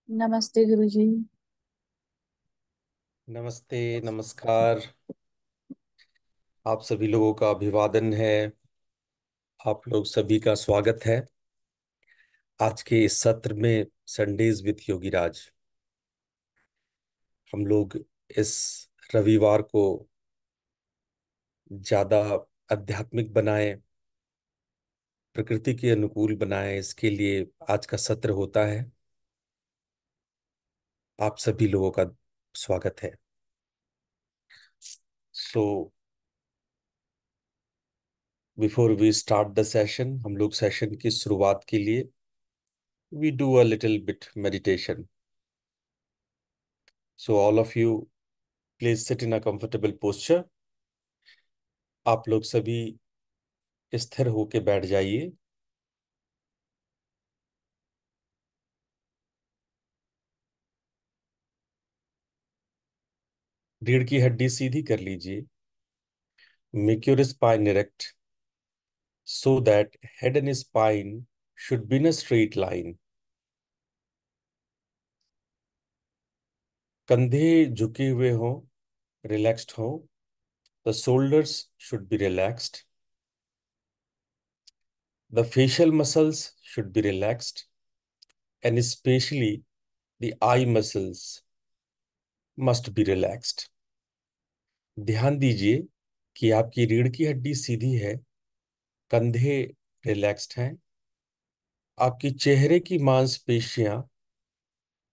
नमस्ते गुरुजी। नमस्ते। नमस्कार। आप सभी लोगों का अभिवादन है। आप लोग सभी का स्वागत है आज के इस सत्र में, संडेज विथ योगीराज। हम लोग इस रविवार को ज्यादा आध्यात्मिक बनाएं, प्रकृति के अनुकूल बनाएं, इसके लिए आज का सत्र होता है। आप सभी लोगों का स्वागत है। So before we start the session, हम लोग सेशन की शुरुआत के लिए we do a little bit meditation. So all of you please sit in a comfortable posture. आप लोग सभी स्थिर होके बैठ जाइए। रीढ़ की हड्डी सीधी कर लीजिए। Make your spine erect so that head and spine should be in a straight line. कंधे झुके हुए हों, रिलैक्स्ड हों। The shoulders should be relaxed. The facial muscles should be relaxed, and especially the eye muscles must be relaxed. ध्यान दीजिए कि आपकी रीढ़ की हड्डी सीधी है, कंधे रिलैक्स्ड हैं, आपकी चेहरे की मांसपेशियां,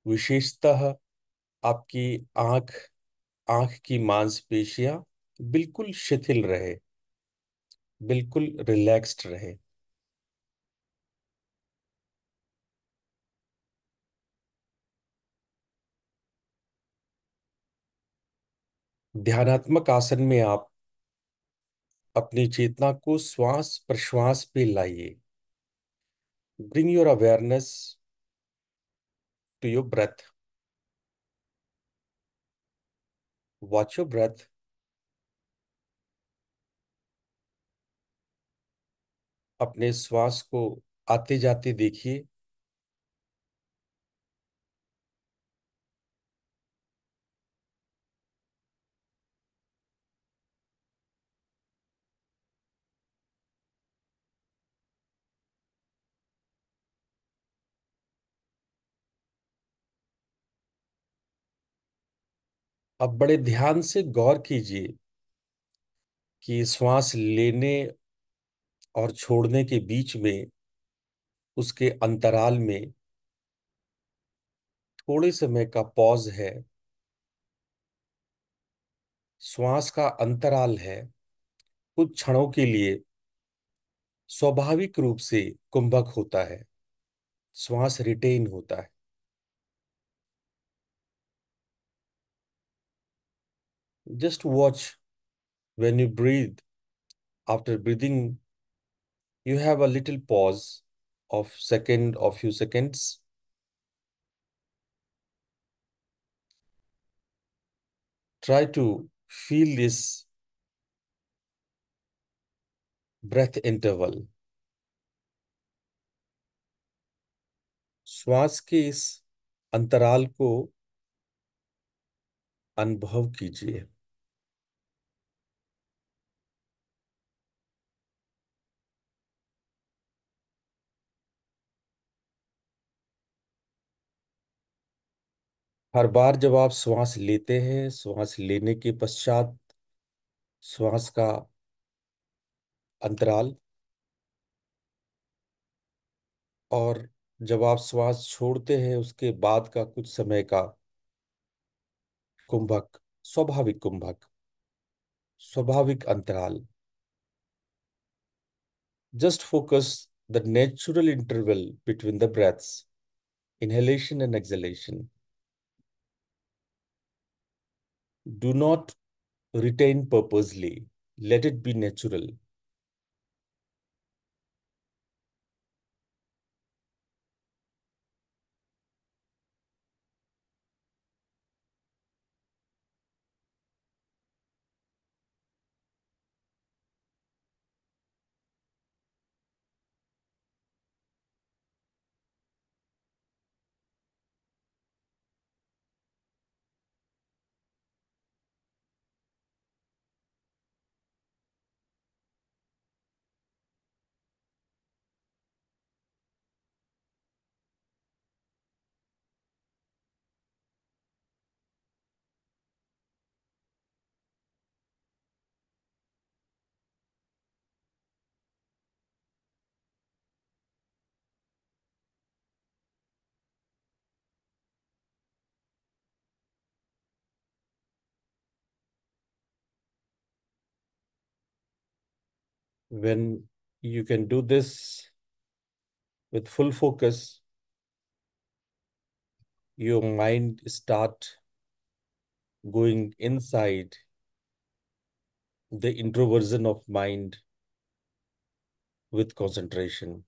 विशेषतः आपकी आंख आंख की मांसपेशियां बिल्कुल शिथिल रहे, बिल्कुल रिलैक्स्ड रहे। ध्यानात्मक आसन में आप अपनी चेतना को श्वास प्रश्वास पे लाइए। Bring your awareness to your breath. Watch your breath. अपने श्वास को आते जाते देखिए। अब बड़े ध्यान से गौर कीजिए कि श्वास लेने और छोड़ने के बीच में, उसके अंतराल में थोड़े समय का पॉज है। श्वास का अंतराल है, कुछ क्षणों के लिए स्वाभाविक रूप से कुंभक होता है, श्वास रिटेन होता है। Just watch when you breathe. After breathing, you have a little pause of few seconds. Try to feel this breath interval. श्वास के इस अंतराल को अनुभव कीजिए। हर बार जब आप श्वास लेते हैं, श्वास लेने के पश्चात श्वास का अंतराल, और जब आप श्वास छोड़ते हैं उसके बाद का कुछ समय का कुंभक, स्वाभाविक कुंभक, स्वाभाविक अंतराल। Just focus the natural interval between the breaths, inhalation and exhalation. Do not retain purposely. Let it be natural. When you can do this with full focus, your mind start going inside the introversion of mind with concentration.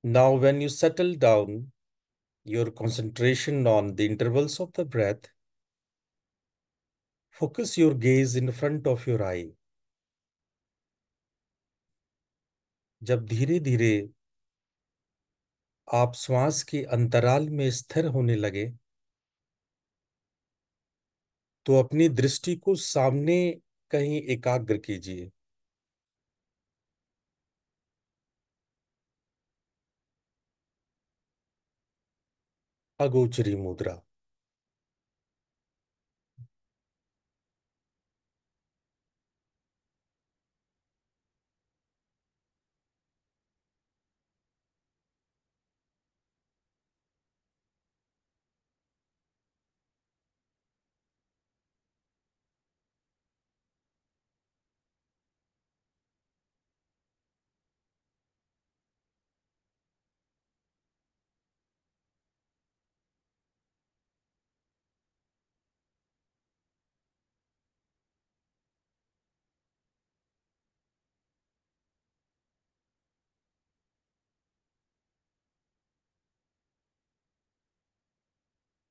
Now, when you settle down your concentration on the intervals of the breath, focus your gaze in front of your eye. जब धीरे धीरे आप श्वास के अंतराल में स्थिर होने लगे, तो अपनी दृष्टि को सामने कहीं एकाग्र कीजिए। अगोचरी मुद्रा।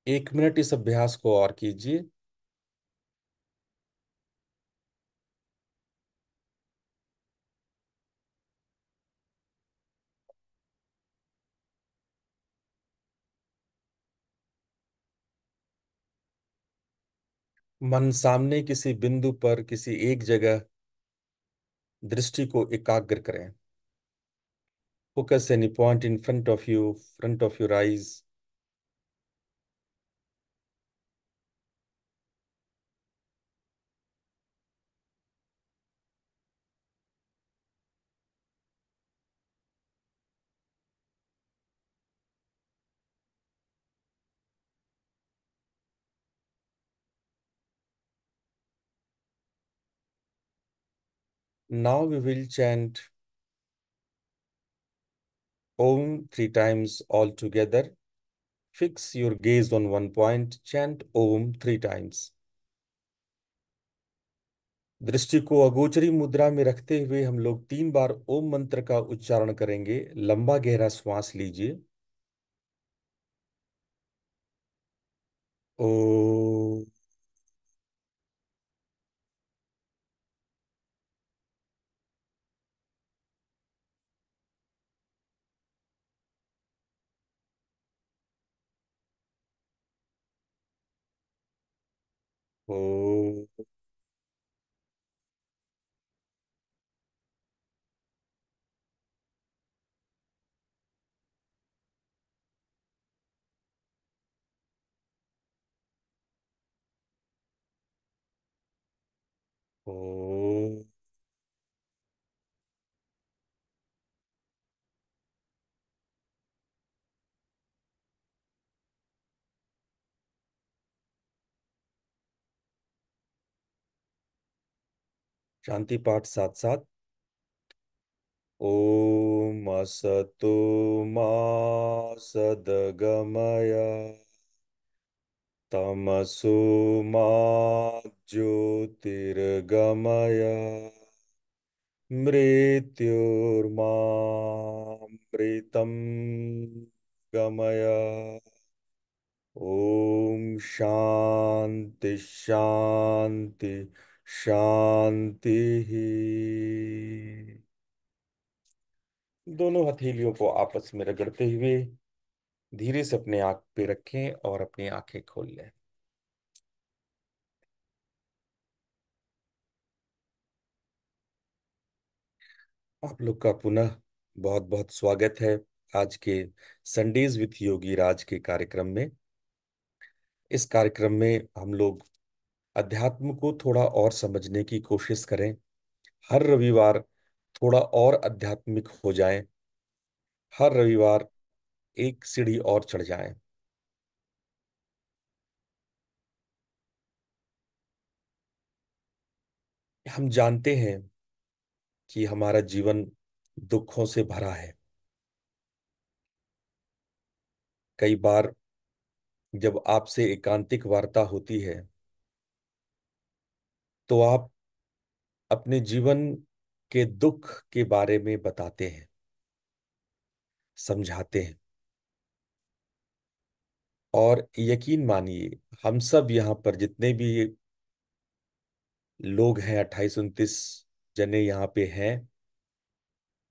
एक मिनट इस अभ्यास को और कीजिए। मन सामने किसी बिंदु पर किसी एक जगह दृष्टि को एकाग्र करें। Focus any point in front of you, front of your eyes. Now we will chant Om 3 times all together. Fix your gaze on one point. Chant Om 3 times. दृष्टि को अगोचरी मुद्रा में रखते हुए हम लोग 3 बार ओम मंत्र का उच्चारण करेंगे। लंबा गहरा श्वास लीजिए। ओ। ओ। ओ। शांति पाठ साथ साथ। ओम असतो मा सद्गमय तमसो मा ज्योतिर्गमय मृत्योर्मामृतम् गमय। ओम शांति शांति शांति ही। दोनों हथेलियों को आपस में रगड़ते हुए धीरे से अपने आंख पे रखें और अपनी आंखें खोल लें। आप लोग का पुनः बहुत बहुत स्वागत है आज के संडेज विथ योगी राज के कार्यक्रम में। इस कार्यक्रम में हम लोग अध्यात्म को थोड़ा और समझने की कोशिश करें। हर रविवार थोड़ा और आध्यात्मिक हो जाएं। हर रविवार एक सीढ़ी और चढ़ जाएं। हम जानते हैं कि हमारा जीवन दुखों से भरा है। कई बार जब आपसे एकांतिक वार्ता होती है तो आप अपने जीवन के दुख के बारे में बताते हैं, समझाते हैं। और यकीन मानिए, हम सब यहाँ पर जितने भी लोग हैं, 28-29 जने यहाँ पे हैं,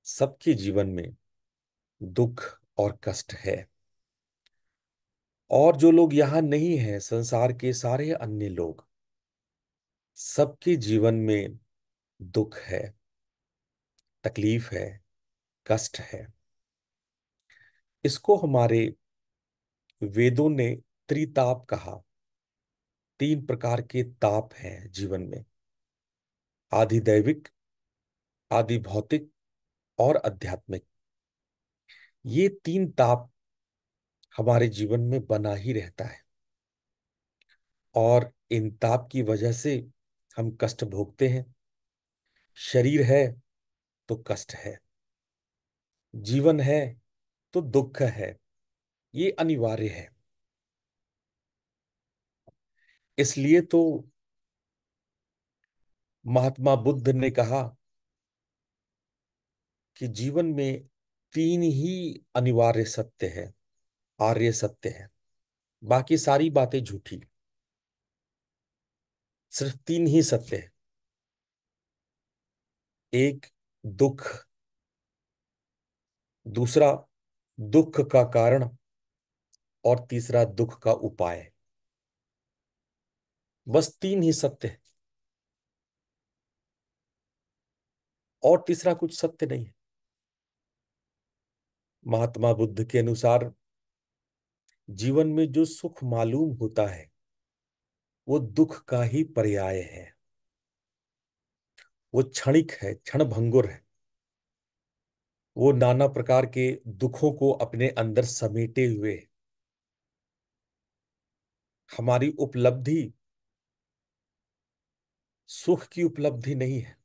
सबके जीवन में दुख और कष्ट है। और जो लोग यहाँ नहीं हैं, संसार के सारे अन्य लोग, सबके जीवन में दुख है, तकलीफ है, कष्ट है। इसको हमारे वेदों ने त्रिताप कहा। तीन प्रकार के ताप हैं जीवन में: आधि दैविक, आधि भौतिक और आध्यात्मिक। ये तीन ताप हमारे जीवन में बना ही रहता है। और इन ताप की वजह से हम कष्ट भोगते हैं। शरीर है तो कष्ट है, जीवन है तो दुख है। ये अनिवार्य है। इसलिए तो महात्मा बुद्ध ने कहा कि जीवन में तीन ही अनिवार्य सत्य है, आर्य सत्य है। बाकी सारी बातें झूठी। सिर्फ तीन ही सत्य है। एक, दुख। दूसरा, दुख का कारण। और तीसरा, दुख का उपाय। बस तीन ही सत्य है। और तीसरा कुछ सत्य नहीं है। महात्मा बुद्ध के अनुसार जीवन में जो सुख मालूम होता है वो दुख का ही पर्याय है। वो क्षणिक है, क्षण भंगुर है। वो नाना प्रकार के दुखों को अपने अंदर समेटे हुए है। हमारी उपलब्धि सुख की उपलब्धि नहीं है,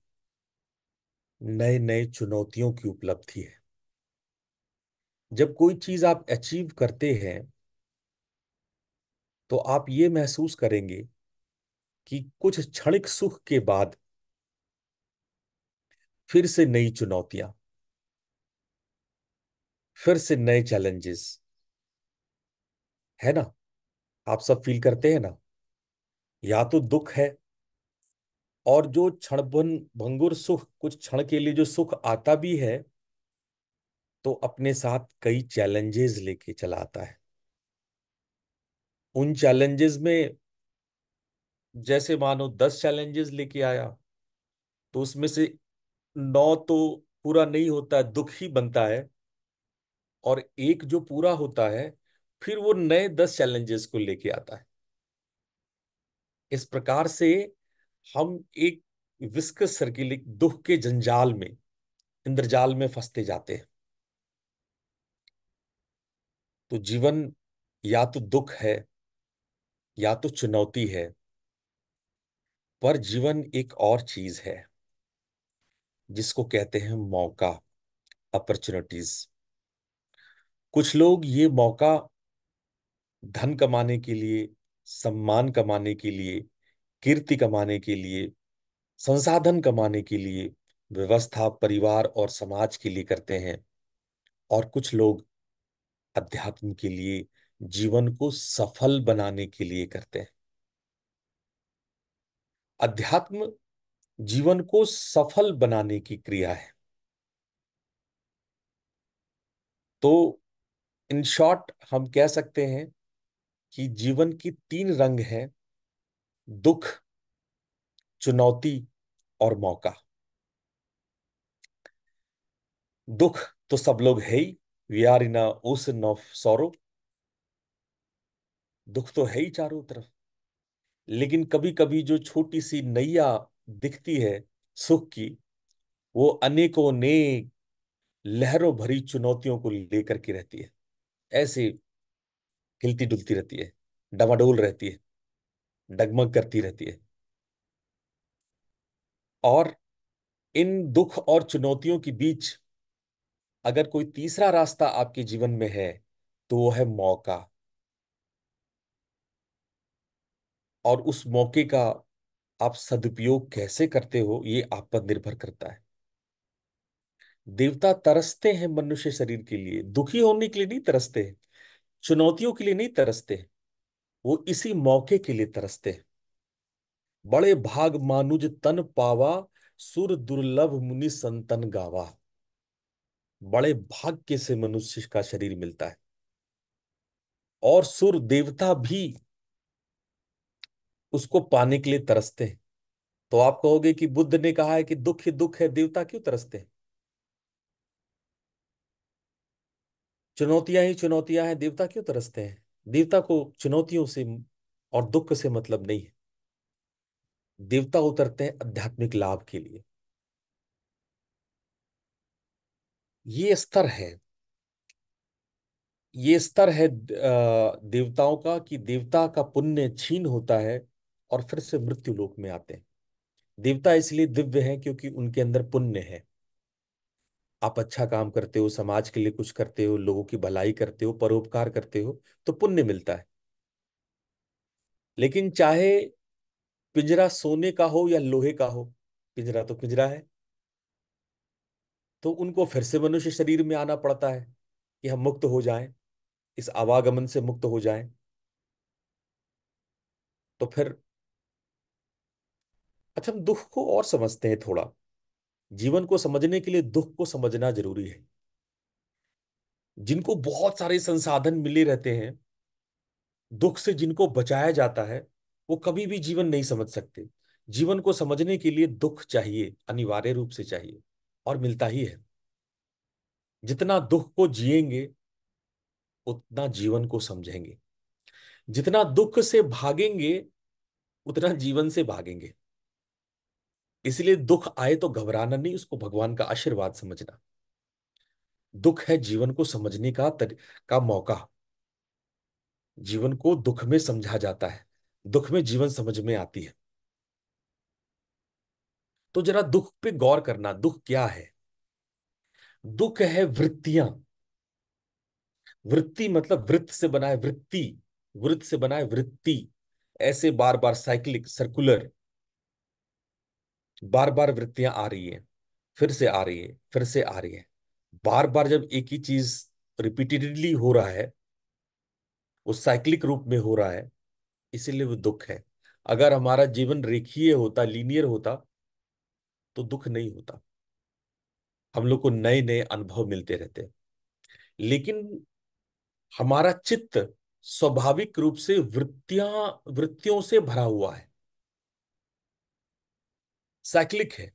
नए नए चुनौतियों की उपलब्धि है। जब कोई चीज आप अचीव करते हैं तो आप ये महसूस करेंगे कि कुछ क्षणिक सुख के बाद फिर से नई चुनौतियां, फिर से नए चैलेंजेस, है ना? आप सब फील करते हैं ना? या तो दुख है, और जो भंगुर सुख, कुछ क्षण के लिए जो सुख आता भी है तो अपने साथ कई चैलेंजेस लेके चला आता है। उन चैलेंजेस में जैसे मानो 10 चैलेंजेस लेके आया, तो उसमें से 9 तो पूरा नहीं होता है, दुख ही बनता है। और एक जो पूरा होता है, फिर वो नए 10 चैलेंजेस को लेके आता है। इस प्रकार से हम एक विस्कस सर्किल, एक दुख के जंजाल में, इंद्रजाल में फंसते जाते हैं। तो जीवन या तो दुख है या तो चुनौती है, पर जीवन एक और चीज है जिसको कहते हैं मौका, अपॉर्चुनिटीज। कुछ लोग ये मौका धन कमाने के लिए, सम्मान कमाने के लिए, कीर्ति कमाने के लिए, संसाधन कमाने के लिए, व्यवस्था, परिवार और समाज के लिए करते हैं। और कुछ लोग अध्यात्म के लिए, जीवन को सफल बनाने के लिए करते हैं। अध्यात्म जीवन को सफल बनाने की क्रिया है। तो इन शॉर्ट हम कह सकते हैं कि जीवन की 3 रंग हैं: दुख, चुनौती और मौका। दुख तो सब लोग है ही, we are in ocean of sorrow. दुख तो है ही चारों तरफ। लेकिन कभी कभी जो छोटी सी नैया दिखती है सुख की, वो अनेकों नेक लहरों भरी चुनौतियों को लेकर के रहती है। ऐसे हिलती डुलती रहती है, डमाडोल रहती है, डगमग करती रहती है। और इन दुख और चुनौतियों के बीच अगर कोई तीसरा रास्ता आपके जीवन में है, तो वो है मौका। और उस मौके का आप सदुपयोग कैसे करते हो, ये आप पर निर्भर करता है। देवता तरसते हैं मनुष्य शरीर के लिए, दुखी होने के लिए नहीं तरसते हैं, चुनौतियों के लिए नहीं तरसते हैं, वो इसी मौके के लिए तरसते हैं। बड़े भाग मानुज तन पावा, सुर दुर्लभ मुनि संतन गावा। बड़े भाग्य से मनुष्य का शरीर मिलता है। और सुर देवता भी उसको पाने के लिए तरसते हैं। तो आप कहोगे कि बुद्ध ने कहा है कि दुख ही दुख है, देवता क्यों तरसते हैं? चुनौतियां ही चुनौतियां हैं, देवता क्यों तरसते हैं? देवता को चुनौतियों से और दुख से मतलब नहीं है। देवता उतरते हैं आध्यात्मिक लाभ के लिए। ये स्तर है, ये स्तर है देवताओं का, कि देवता का पुण्य छीन होता है और फिर से मृत्यु लोक में आते हैं। देवता इसलिए दिव्य हैं क्योंकि उनके अंदर पुण्य है। आप अच्छा काम करते हो, समाज के लिए कुछ करते हो, लोगों की भलाई करते हो, परोपकार करते हो, तो पुण्य मिलता है। लेकिन चाहे पिंजरा सोने का हो या लोहे का हो, पिंजरा तो पिंजरा है। तो उनको फिर से मनुष्य शरीर में आना पड़ता है कि हम मुक्त हो जाएं, इस आवागमन से मुक्त हो जाएं। तो फिर अच्छा, हम दुख को और समझते हैं थोड़ा। जीवन को समझने के लिए दुख को समझना जरूरी है। जिनको बहुत सारे संसाधन मिले रहते हैं, दुख से जिनको बचाया जाता है, वो कभी भी जीवन नहीं समझ सकते। जीवन को समझने के लिए दुख चाहिए, अनिवार्य रूप से चाहिए, और मिलता ही है। जितना दुख को जिएंगे उतना जीवन को समझेंगे। जितना दुख से भागेंगे उतना जीवन से भागेंगे। इसलिए दुख आए तो घबराना नहीं, उसको भगवान का आशीर्वाद समझना। दुख है जीवन को समझने का मौका। जीवन को दुख में समझा जाता है, दुख में जीवन समझ में आती है। तो जरा दुख पे गौर करना, दुख क्या है? दुख है वृत्तियां। वृत्ति मतलब वृत्त से बना है वृत्ति, वृत्त से बना है वृत्ति। ऐसे बार बार साइक्लिक, सर्कुलर, बार बार वृत्तियां आ रही है, फिर से आ रही है, फिर से आ रही है। बार बार जब एक ही चीज रिपीटेडली हो रहा है, वो साइक्लिक रूप में हो रहा है, इसीलिए वो दुख है। अगर हमारा जीवन रेखीय होता, लीनियर होता, तो दुख नहीं होता। हम लोग को नए नए अनुभव मिलते रहते। लेकिन हमारा चित्त स्वाभाविक रूप से वृत्तियों से भरा हुआ है। साइक्लिक है।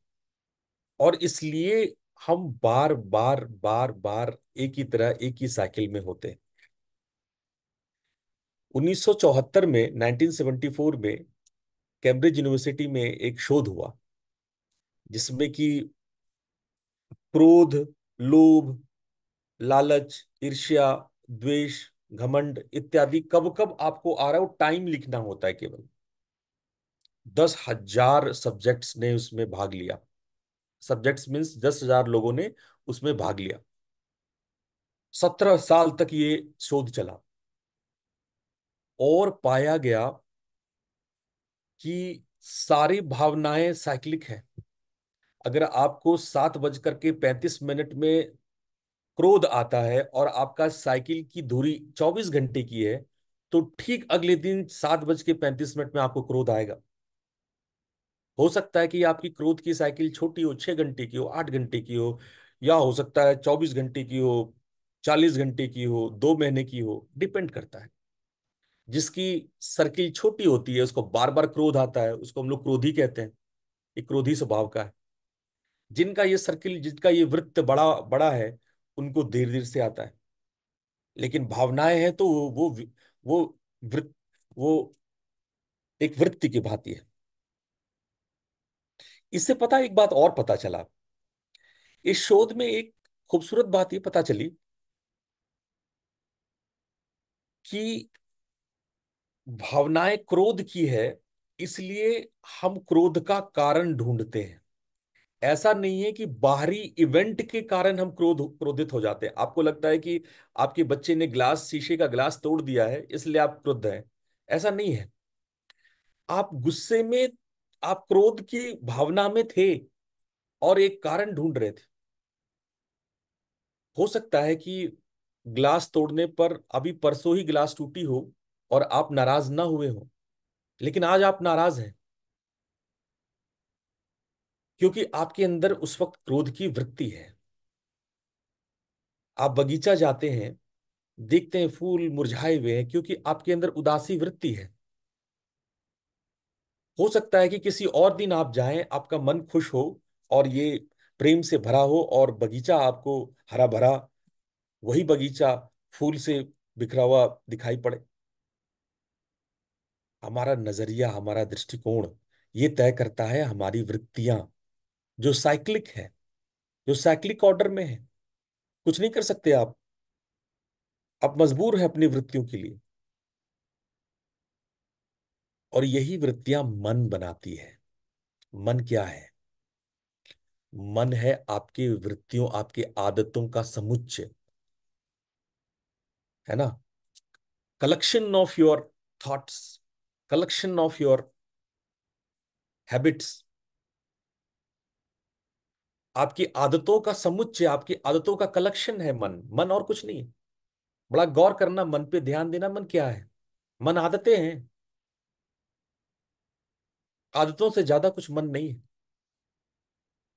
और इसलिए हम बार बार बार बार एक ही तरह एक ही साइकिल में होते हैं। 1974 में 1974 में कैम्ब्रिज यूनिवर्सिटी में एक शोध हुआ जिसमें कि क्रोध, लोभ, लालच, ईर्ष्या, द्वेष, घमंड इत्यादि कब कब आपको आ रहा है वो टाइम लिखना होता है केवल। 10,000 सब्जेक्ट्स ने उसमें भाग लिया। सब्जेक्ट्स मीन्स 10,000 लोगों ने उसमें भाग लिया। 17 साल तक ये शोध चला और पाया गया कि सारी भावनाएं साइक्लिक है। अगर आपको 7:35 में क्रोध आता है और आपका साइकिल की दूरी 24 घंटे की है, तो ठीक अगले दिन 7:35 में आपको क्रोध आएगा। हो सकता है कि आपकी क्रोध की साइकिल छोटी हो, 6 घंटे की हो, 8 घंटे की हो, या हो सकता है 24 घंटे की हो, 40 घंटे की हो, 2 महीने की हो, डिपेंड करता है। जिसकी सर्किल छोटी होती है उसको बार बार क्रोध आता है, उसको हम लोग क्रोधी कहते हैं। ये क्रोधी स्वभाव का है। जिनका ये सर्किल, जिनका ये वृत्त बड़ा बड़ा है, उनको देर देर से आता है। लेकिन भावनाएं हैं तो वो वृत्त, वो एक वृत्ति की भांति है। इससे पता एक बात और पता चला। इस शोध में एक खूबसूरत बात ये पता चली कि भावनाएं क्रोध की है, इसलिए हम क्रोध का कारण ढूंढते हैं। ऐसा नहीं है कि बाहरी इवेंट के कारण हम क्रोधित हो जाते हैं। आपको लगता है कि आपके बच्चे ने शीशे का ग्लास तोड़ दिया है इसलिए आप क्रुद्ध हैं। ऐसा नहीं है। आप गुस्से में, आप क्रोध की भावना में थे और एक कारण ढूंढ रहे थे। हो सकता है कि ग्लास तोड़ने पर अभी परसों ही ग्लास टूटी हो और आप नाराज ना हुए हो, लेकिन आज आप नाराज हैं क्योंकि आपके अंदर उस वक्त क्रोध की वृत्ति है। आप बगीचा जाते हैं, देखते हैं फूल मुरझाए हुए हैं क्योंकि आपके अंदर उदासी वृत्ति है। हो सकता है कि किसी और दिन आप जाएं, आपका मन खुश हो और ये प्रेम से भरा हो और बगीचा आपको हरा भरा, वही बगीचा फूल से बिखरा हुआ दिखाई पड़े। हमारा नजरिया, हमारा दृष्टिकोण ये तय करता है हमारी वृत्तियां, जो साइक्लिक है, जो साइक्लिक ऑर्डर में है। कुछ नहीं कर सकते आप मजबूर है अपनी वृत्तियों के लिए। और यही वृत्तियां मन बनाती है। मन क्या है? मन है आपकी वृत्तियों, आपकी आदतों का समुच्चय, है ना? Collection of your thoughts, collection of your habits, आपकी आदतों का समुच्चय, आपकी आदतों का कलेक्शन है मन। मन और कुछ नहीं है। बड़ा गौर करना, मन पे ध्यान देना। मन क्या है? मन आदतें हैं। आदतों से ज्यादा कुछ मन नहीं है।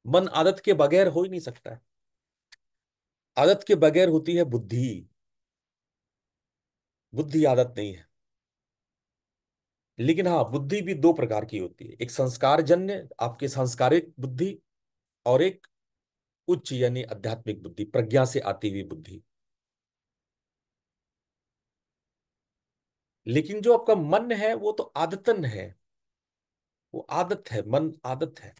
मन आदत के बगैर हो ही नहीं सकता है। आदत के बगैर होती है बुद्धि। बुद्धि आदत नहीं है। लेकिन हाँ, बुद्धि भी दो प्रकार की होती है। एक संस्कार जन्य, आपके सांस्कारिक बुद्धि, और एक उच्च यानी आध्यात्मिक बुद्धि, प्रज्ञा से आती हुई बुद्धि। लेकिन जो आपका मन है वो तो आदतन है। वो आदत है, मन आदत है।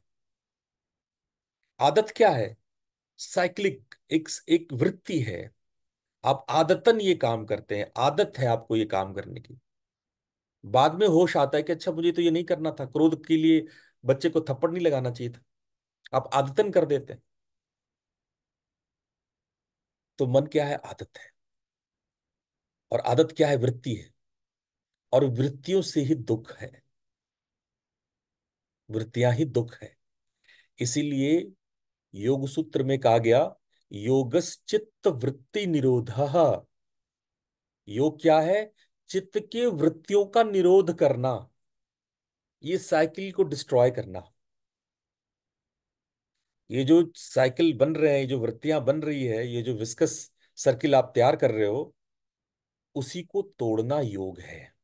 आदत क्या है? साइक्लिक, एक वृत्ति है। आप आदतन ये काम करते हैं, आदत है आपको ये काम करने की। बाद में होश आता है कि अच्छा मुझे तो ये नहीं करना था, क्रोध के लिए बच्चे को थप्पड़ नहीं लगाना चाहिए था। आप आदतन कर देते हैं। तो मन क्या है? आदत है। और आदत क्या है? वृत्ति है। और वृत्तियों से ही दुख है। वृत्तियां ही दुख है। इसीलिए योग सूत्र में कहा गया, योगश्चित्त वृत्ति निरोधः। योग क्या है? चित्त के वृत्तियों का निरोध करना, ये साइकिल को डिस्ट्रॉय करना। ये जो साइकिल बन रहे हैं, ये जो वृत्तियां बन रही है, ये जो विस्कस सर्किल आप तैयार कर रहे हो, उसी को तोड़ना योग है।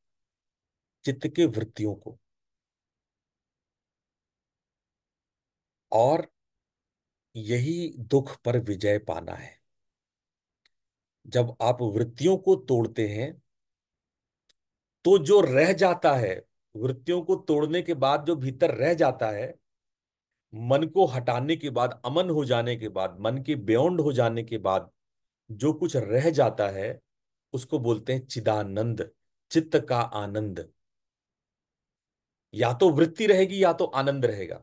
चित्त के वृत्तियों को। और यही दुख पर विजय पाना है। जब आप वृत्तियों को तोड़ते हैं तो जो रह जाता है, वृत्तियों को तोड़ने के बाद जो भीतर रह जाता है, मन को हटाने के बाद, अमन हो जाने के बाद, मन के बियॉन्ड हो जाने के बाद जो कुछ रह जाता है, उसको बोलते हैं चिदानंद, चित्त का आनंद। या तो वृत्ति रहेगी या तो आनंद रहेगा।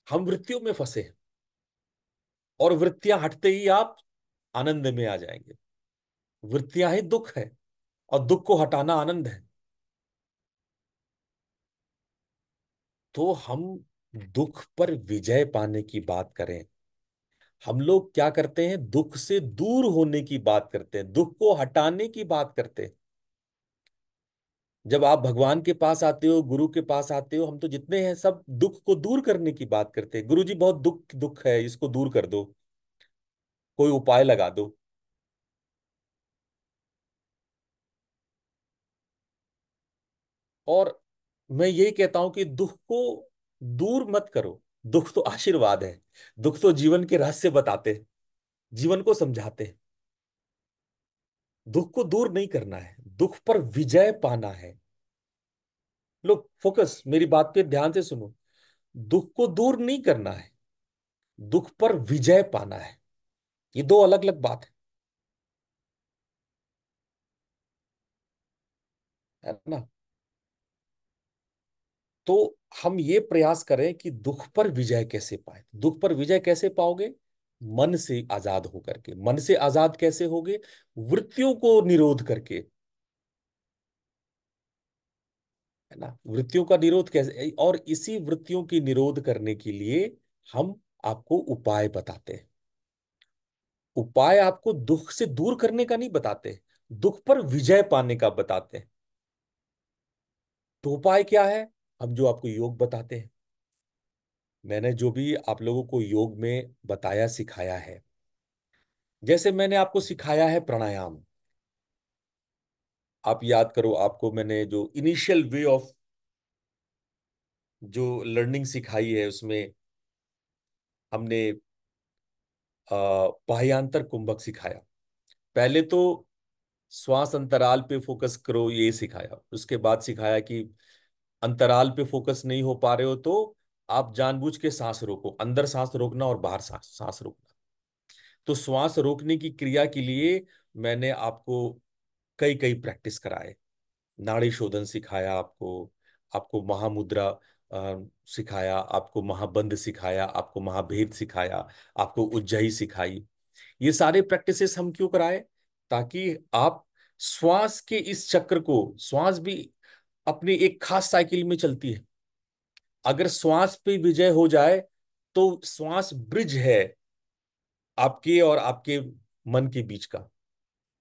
हम वृत्तियों में फंसे हैं, और वृत्तियां हटते ही आप आनंद में आ जाएंगे। वृत्तियां ही दुख है, और दुख को हटाना आनंद है। तो हम दुख पर विजय पाने की बात करें, हम लोग क्या करते हैं, दुख से दूर होने की बात करते हैं, दुख को हटाने की बात करते हैं। जब आप भगवान के पास आते हो, गुरु के पास आते हो, हम तो जितने हैं सब दुख को दूर करने की बात करते हैं। गुरु जी बहुत दुख दुख है, इसको दूर कर दो, कोई उपाय लगा दो। और मैं यही कहता हूं कि दुख को दूर मत करो। दुख तो आशीर्वाद है। दुख तो जीवन के रहस्य बताते हैं, जीवन को समझाते हैं। दुख को दूर नहीं करना है, दुख पर विजय पाना है। लोग फोकस, मेरी बात पे ध्यान से सुनो। दुख को दूर नहीं करना है, दुख पर विजय पाना है। ये दो अलग अलग बात है ना। तो हम ये प्रयास करें कि दुख पर विजय कैसे पाए। दुख पर विजय कैसे पाओगे? मन से आजाद होकर के। मन से आजाद कैसे होगे? वृत्तियों को निरोध करके, है ना। वृत्तियों का निरोध कैसे, और इसी वृत्तियों की निरोध करने के लिए हम आपको उपाय बताते हैं। उपाय आपको दुख से दूर करने का नहीं बताते, दुख पर विजय पाने का बताते हैं। तो उपाय क्या है? हम जो आपको योग बताते हैं। मैंने जो भी आप लोगों को योग में बताया सिखाया है, जैसे मैंने आपको सिखाया है प्राणायाम, आप याद करो, आपको मैंने जो इनिशियल वे ऑफ जो लर्निंग सिखाई है, उसमें हमने बाह्यांतर कुंभक सिखाया। पहले तो श्वास अंतराल पे फोकस करो, ये सिखाया। उसके बाद सिखाया कि अंतराल पे फोकस नहीं हो पा रहे हो तो आप जानबूझ के सांस रोको, अंदर सांस रोकना और बाहर सांस सांस रोकना। तो श्वास रोकने की क्रिया के लिए मैंने आपको कई कई प्रैक्टिस कराए। नाड़ी शोधन सिखाया आपको, आपको महामुद्रा सिखाया, आपको महाबंध सिखाया, आपको महाभेद सिखाया, आपको उज्जयी सिखाई। ये सारे प्रैक्टिसेस हम क्यों कराए? ताकि आप श्वास के इस चक्र को, श्वास भी अपनी एक खास साइकिल में चलती है। अगर श्वास पे विजय हो जाए तो श्वास ब्रिज है आपके और आपके मन के बीच का,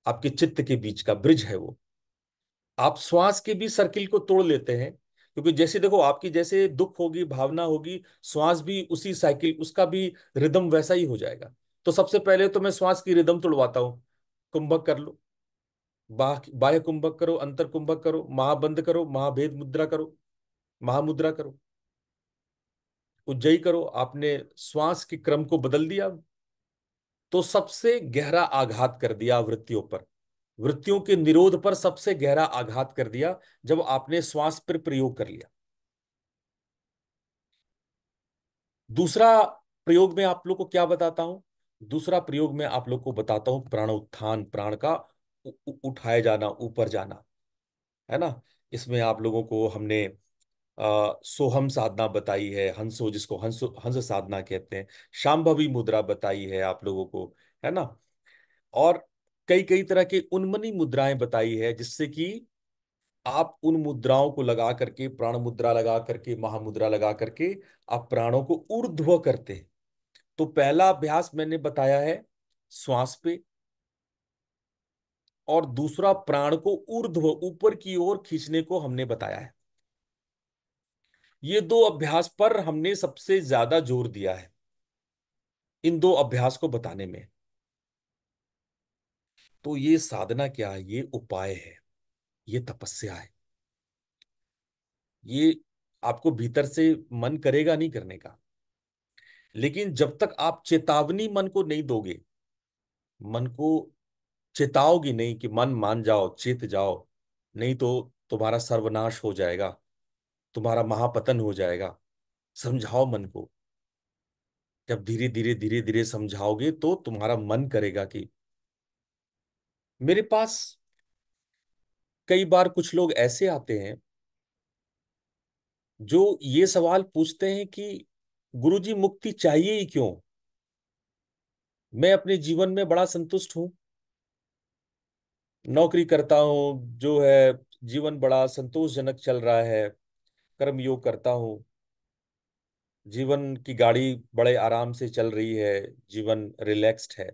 आपके चित्त के बीच का ब्रिज है वो। आप श्वास के भी सर्किल को तोड़ लेते हैं, क्योंकि जैसे देखो, आपकी जैसे दुख होगी, भावना होगी, श्वास भी उसी साइकिल, उसका भी रिदम वैसा ही हो जाएगा। तो सबसे पहले तो मैं श्वास की रिदम तोड़वाता हूं। कुंभक कर लो, बाह्य कुंभक करो, अंतर कुंभक करो, महाबंध करो, महाभेद मुद्रा करो, महामुद्रा करो, उज्जयी करो। आपने श्वास के क्रम को बदल दिया, तो सबसे गहरा आघात कर दिया वृत्तियों पर, वृत्तियों के निरोध पर सबसे गहरा आघात कर दिया जब आपने श्वास पर प्रयोग कर लिया। दूसरा प्रयोग में आप लोग को क्या बताता हूं? दूसरा प्रयोग में आप लोग को बताता हूं प्राण उत्थान, प्राण का उठाए जाना, ऊपर जाना, है ना। इसमें आप लोगों को हमने सोहम साधना बताई है, हंसो, जिसको हंस हंस साधना कहते हैं, शांभवी मुद्रा बताई है आप लोगों को, है ना। और कई कई तरह की उन्मनी मुद्राएं बताई है, जिससे कि आप उन मुद्राओं को लगा करके, प्राण मुद्रा लगा करके, महामुद्रा लगा करके आप प्राणों को ऊर्ध्व करते हैं। तो पहला अभ्यास मैंने बताया है श्वास पे, और दूसरा प्राण को ऊर्ध्व, ऊपर की ओर खींचने को हमने बताया है। ये दो अभ्यास पर हमने सबसे ज्यादा जोर दिया है, इन दो अभ्यास को बताने में। तो ये साधना क्या है? ये उपाय है, ये तपस्या है। ये आपको भीतर से मन करेगा नहीं करने का। लेकिन जब तक आप चेतावनी मन को नहीं दोगे, मन को चेताओगी नहीं कि मन मान जाओ, चेत जाओ, नहीं तो तुम्हारा सर्वनाश हो जाएगा, तुम्हारा महापतन हो जाएगा। समझाओ मन को। जब धीरे धीरे धीरे धीरे समझाओगे तो तुम्हारा मन करेगा कि मेरे पास कई बार कुछ लोग ऐसे आते हैं जो ये सवाल पूछते हैं कि गुरुजी मुक्ति चाहिए ही क्यों? मैं अपने जीवन में बड़ा संतुष्ट हूं, नौकरी करता हूं जो है, जीवन बड़ा संतोषजनक चल रहा है, कर्म योग करता हूं, जीवन की गाड़ी बड़े आराम से चल रही है, जीवन रिलैक्स्ड है।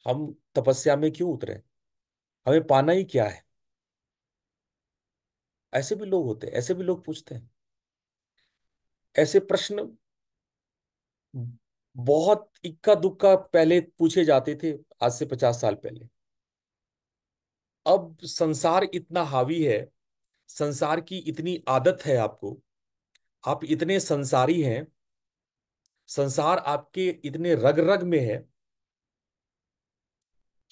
हम तपस्या में क्यों उतरे? हमें पाना ही क्या है? ऐसे भी लोग होते हैं, ऐसे भी लोग पूछते हैं। ऐसे प्रश्न बहुत इक्का दुक्का पहले पूछे जाते थे, आज से 50 साल पहले। अब संसार इतना हावी है, संसार की इतनी आदत है आपको, आप इतने संसारी हैं, संसार आपके इतने रग रग में है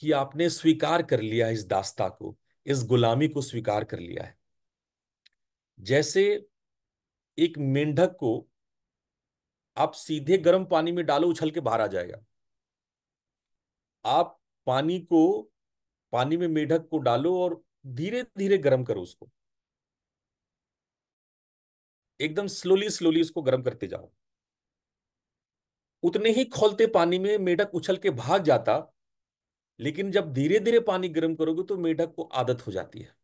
कि आपने स्वीकार कर लिया इस दास्ता को, इस गुलामी को स्वीकार कर लिया है। जैसे एक मेंढक को आप सीधे गर्म पानी में डालो, उछल के बाहर आ जाएगा। आप पानी को पानी में मेंढक को डालो और धीरे धीरे गर्म करो उसको, एकदम स्लोली स्लोली उसको गर्म करते जाओ। उतने ही खौलते पानी में मेंढक उछल के भाग जाता, लेकिन जब धीरे धीरे पानी गर्म करोगे तो मेंढक को आदत हो जाती है।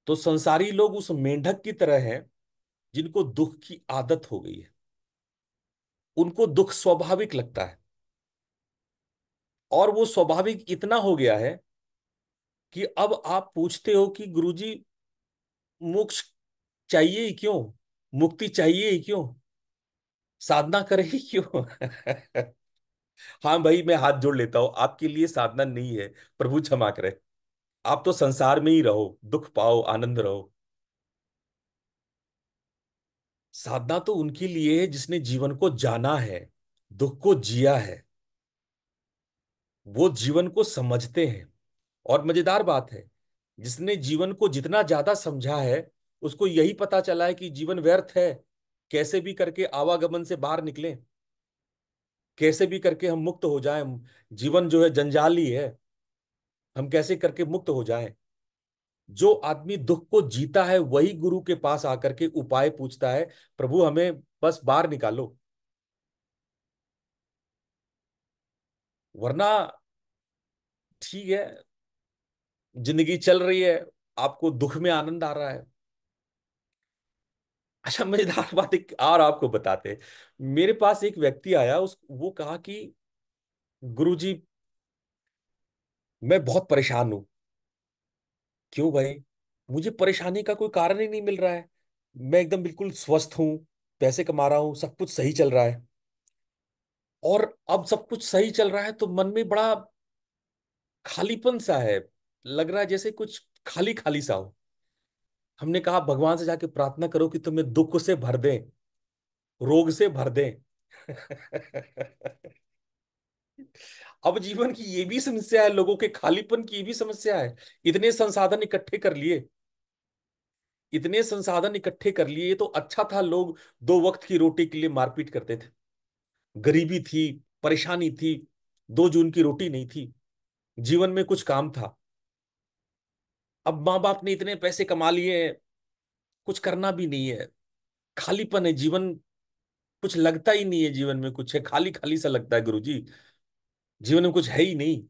तो संसारी लोग उस मेंढक की तरह हैं जिनको दुख की आदत हो गई है। उनको दुख स्वाभाविक लगता है, और वो स्वाभाविक इतना हो गया है कि अब आप पूछते हो कि गुरुजी मोक्ष चाहिए ही क्यों, मुक्ति चाहिए ही क्यों, साधना करे ही क्यों? हाँ भाई, मैं हाथ जोड़ लेता हूं, आपके लिए साधना नहीं है, प्रभु क्षमा करे। आप तो संसार में ही रहो, दुख पाओ, आनंद रहो। साधना तो उनके लिए है जिसने जीवन को जाना है, दुख को जिया है, वो जीवन को समझते हैं। और मजेदार बात है, जिसने जीवन को जितना ज्यादा समझा है, उसको यही पता चला है कि जीवन व्यर्थ है। कैसे भी करके आवागमन से बाहर निकलें, कैसे भी करके हम मुक्त हो जाएं। जीवन जो है जंजाली है, हम कैसे करके मुक्त हो जाएं। जो आदमी दुख को जीता है वही गुरु के पास आकर के उपाय पूछता है, प्रभु हमें बस बाहर निकालो। वरना ठीक है, जिंदगी चल रही है, आपको दुख में आनंद आ रहा है। अच्छा, मजेदार बात एक और आपको बताते हैं। मेरे पास एक व्यक्ति आया, उस वो कहा कि गुरुजी मैं बहुत परेशान हूं। क्यों भाई? मुझे परेशानी का कोई कारण ही नहीं मिल रहा है, मैं एकदम बिल्कुल स्वस्थ हूं, पैसे कमा रहा हूं, सब कुछ सही चल रहा है। और अब सब कुछ सही चल रहा है तो मन में बड़ा खालीपन सा है, लग रहा है जैसे कुछ खाली खाली सा हो। हमने कहा भगवान से जाके प्रार्थना करो कि तुम्हें दुख से भर दें, रोग से भर दें। अब जीवन की ये भी समस्या है, लोगों के खालीपन की ये भी समस्या है। इतने संसाधन इकट्ठे कर लिए, इतने संसाधन इकट्ठे कर लिए, ये तो अच्छा था, लोग 2 वक्त की रोटी के लिए मारपीट करते थे। गरीबी थी, परेशानी थी, 2 जून की रोटी नहीं थी, जीवन में कुछ काम था। अब माँ बाप ने इतने पैसे कमा लिए हैं, कुछ करना भी नहीं है, खालीपन है जीवन, कुछ लगता ही नहीं है, जीवन में कुछ है, खाली खाली सा लगता है गुरुजी, जीवन में कुछ है ही नहीं।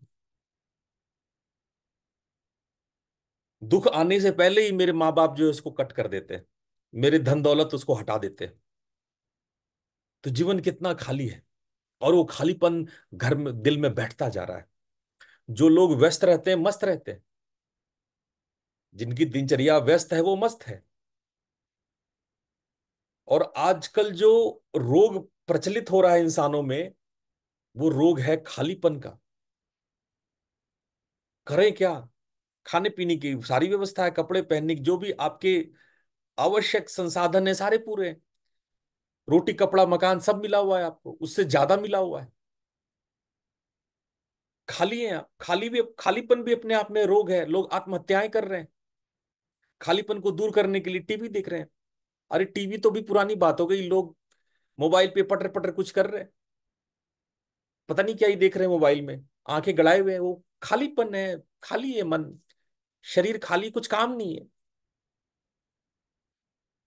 दुख आने से पहले ही मेरे माँ बाप जो है उसको कट कर देते हैं, मेरे धन दौलत उसको हटा देते हैं। तो जीवन कितना खाली है, और वो खालीपन घर में, दिल में बैठता जा रहा है। जो लोग व्यस्त रहते हैं मस्त रहते हैं, जिनकी दिनचर्या व्यस्त है वो मस्त है। और आजकल जो रोग प्रचलित हो रहा है इंसानों में, वो रोग है खालीपन का। करें क्या? खाने पीने की सारी व्यवस्था है, कपड़े पहनने की, जो भी आपके आवश्यक संसाधन है सारे पूरे हैं। रोटी कपड़ा मकान सब मिला हुआ है आपको, उससे ज्यादा मिला हुआ है। खाली है आप, खालीपन भी अपने आप में रोग है। लोग आत्महत्याएं कर रहे हैं, खालीपन को दूर करने के लिए टीवी देख रहे हैं। अरे टीवी तो भी पुरानी बात हो गई, लोग मोबाइल पे पटर पटर कुछ कर रहे हैं। पता नहीं क्या ही देख रहे हैं मोबाइल में, आंखें गड़ाए हुए हैं। वो खालीपन है, खाली है मन, शरीर खाली, कुछ काम नहीं है।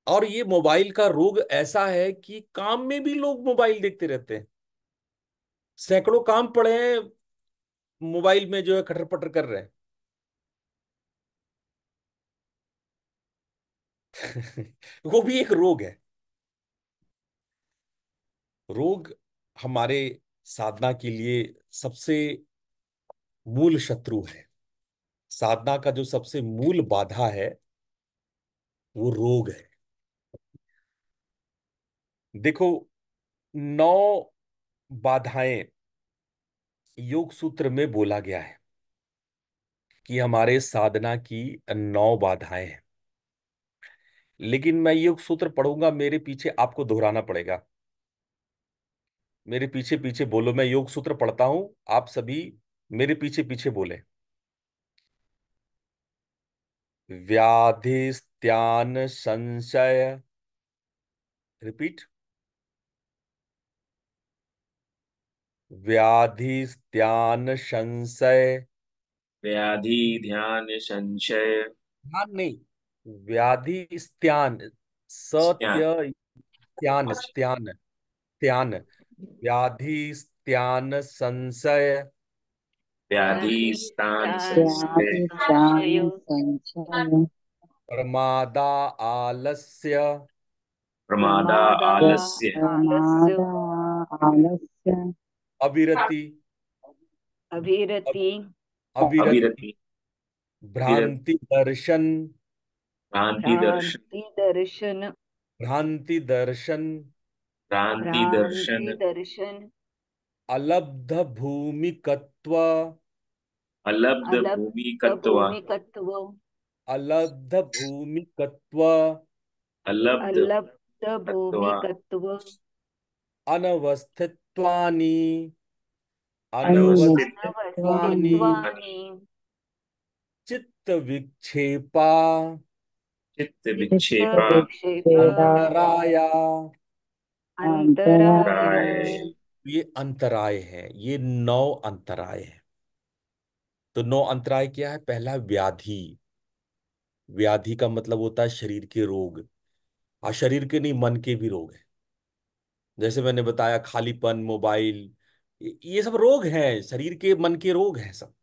और ये मोबाइल का रोग ऐसा है कि काम में भी लोग मोबाइल देखते रहते हैं। सैकड़ों काम पड़े हैं, मोबाइल में जो है खटर पटर कर रहे हैं। वो भी एक रोग है। रोग हमारे साधना के लिए सबसे मूल शत्रु है। साधना का जो सबसे मूल बाधा है वो रोग है। देखो, 9 बाधाएं योग सूत्र में बोला गया है कि हमारे साधना की 9 बाधाएं हैं। लेकिन मैं योग सूत्र पढ़ूंगा, मेरे पीछे आपको दोहराना पड़ेगा। मेरे पीछे पीछे बोलो, मैं योग सूत्र पढ़ता हूं, आप सभी मेरे पीछे पीछे बोले। व्याधिस्त्यान संशय, रिपीट। व्याधिस्त्यान संशय, व्याधि ध्यान संशय ध्यान नहीं, व्याधि स्त्यान, ज्ञान। सत्य स्त्यान, स्त्यान, स्त्यान, व्याधि स्त्यान संशय, व्याधि स्थान व्याधिष्ठान संशय संशयो संशय प्रमादा आलस्य, प्रमादा आलस्य प्रमादालस्य प्रमाद आलस्य अविरति, अभिरति अविरति, अविरति विरत भ्रांति दर्शन, भ्रांति दर्शन भ्रांति दर्शन भ्रांति दर्शन, भ्रांति भ्रांति दर्शन दर्शन अलब्ध भूमिकत्व, अलब्ध अलब्ध भूमिकत्व भूमिकत्व अलब्ध भूमिकत्व, अलब्ध अलब्ध तत्व भूमिकत्व अनवस्थित्वानि, अनवस्थित अनवस्थित्वानि, अनवस्थित्वानि अनवस्थित्वानि चित्त विक्षेपा, चित्त चित्त विक्षेपा विक्षेप चित्तविक्षेपा अंतराया। अंतराय राय ये अंतराय है, ये 9 अंतराय है। तो 9 अंतराय क्या है? पहला व्याधि। व्याधि का मतलब होता है शरीर के रोग। और शरीर के नहीं, मन के भी रोग है। जैसे मैंने बताया, खालीपन, मोबाइल, ये सब रोग हैं, शरीर के मन के रोग हैं सब।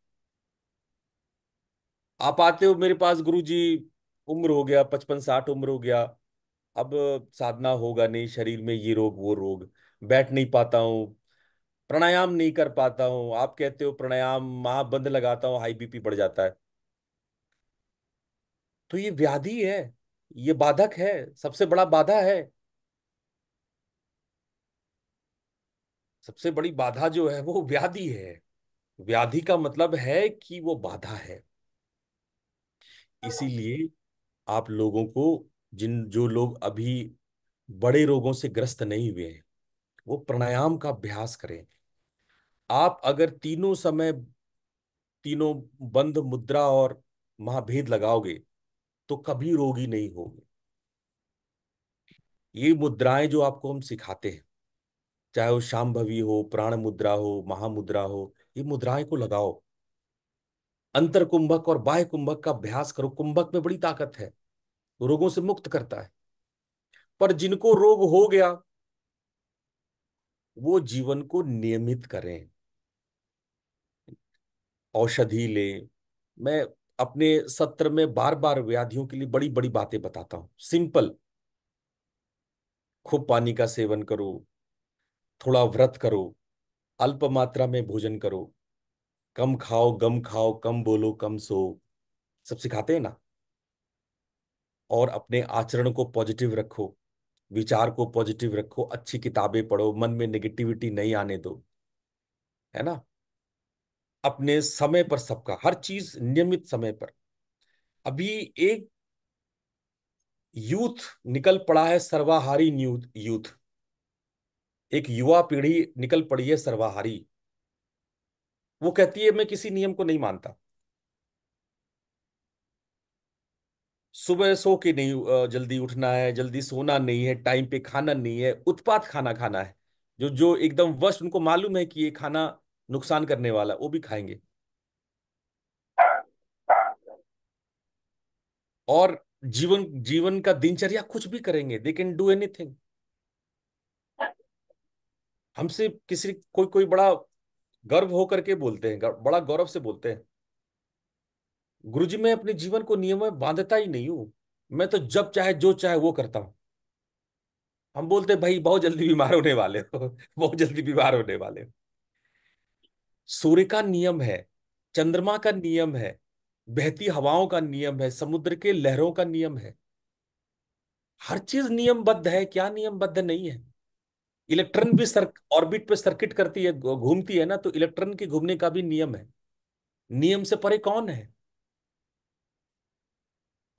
आप आते हो मेरे पास, गुरुजी उम्र हो गया 55-60 उम्र हो गया, अब साधना होगा नहीं, शरीर में ये रोग वो रोग, बैठ नहीं पाता हूँ, प्राणायाम नहीं कर पाता हूँ। आप कहते हो प्राणायाम महाबंद लगाता हूँ, हाई बीपी बढ़ जाता है। तो ये व्याधि है, ये बाधक है, सबसे बड़ा बाधा है। सबसे बड़ी बाधा जो है वो व्याधि है। व्याधि का मतलब है कि वो बाधा है। इसीलिए आप लोगों को, जिन जो लोग अभी बड़े रोगों से ग्रस्त नहीं हुए हैं, वो प्राणायाम का अभ्यास करें। आप अगर तीनों समय, तीनों बंध मुद्रा और महाभेद लगाओगे तो कभी रोगी नहीं होगे। ये मुद्राएं जो आपको हम सिखाते हैं, चाहे वो शांभवी हो, प्राण मुद्रा हो, महामुद्रा हो, ये मुद्राएं को लगाओ। अंतर कुंभक और बाह्य कुंभक का अभ्यास करो। कुंभक में बड़ी ताकत है, रोगों से मुक्त करता है। पर जिनको रोग हो गया, वो जीवन को नियमित करें, औषधि लें। मैं अपने सत्र में बार बार व्याधियों के लिए बड़ी बड़ी बातें बताता हूं, सिंपल। खूब पानी का सेवन करो, थोड़ा व्रत करो, अल्प मात्रा में भोजन करो, कम खाओ, गम खाओ, कम बोलो, कम सो, सब सिखाते हैं ना। और अपने आचरण को पॉजिटिव रखो, विचार को पॉजिटिव रखो, अच्छी किताबें पढ़ो, मन में नेगेटिविटी नहीं आने दो, है ना। अपने समय पर सबका, हर चीज नियमित समय पर। अभी एक यूथ निकल पड़ा है सर्वाहारी यूथ यूथ। एक युवा पीढ़ी निकल पड़ी है सर्वाहारी। वो कहती है मैं किसी नियम को नहीं मानता। सुबह सो के नहीं जल्दी उठना है, जल्दी सोना नहीं है, टाइम पे खाना नहीं है, उत्पात खाना खाना है। जो जो एकदम वर्स्ट, उनको मालूम है कि ये खाना नुकसान करने वाला, वो भी खाएंगे। और जीवन जीवन का दिनचर्या कुछ भी करेंगे, दे कैन डू एनीथिंग। हमसे किसी कोई कोई बड़ा गर्व होकर के बोलते हैं, बड़ा गौरव से बोलते हैं, गुरुजी मैं अपने जीवन को नियमों में बांधता ही नहीं हूं, मैं तो जब चाहे जो चाहे वो करता हूं। हम बोलते हैं भाई बहुत जल्दी बीमार होने वाले हो बहुत जल्दी बीमार होने वाले हो। सूर्य का नियम है, चंद्रमा का नियम है, बहती हवाओं का नियम है, समुद्र के लहरों का नियम है। हर चीज नियमबद्ध है, क्या नियमबद्ध नहीं है? इलेक्ट्रॉन भी ऑर्बिट पे सर्किट करती है, घूमती है ना, तो इलेक्ट्रॉन के घूमने का भी नियम है। नियम से परे कौन है?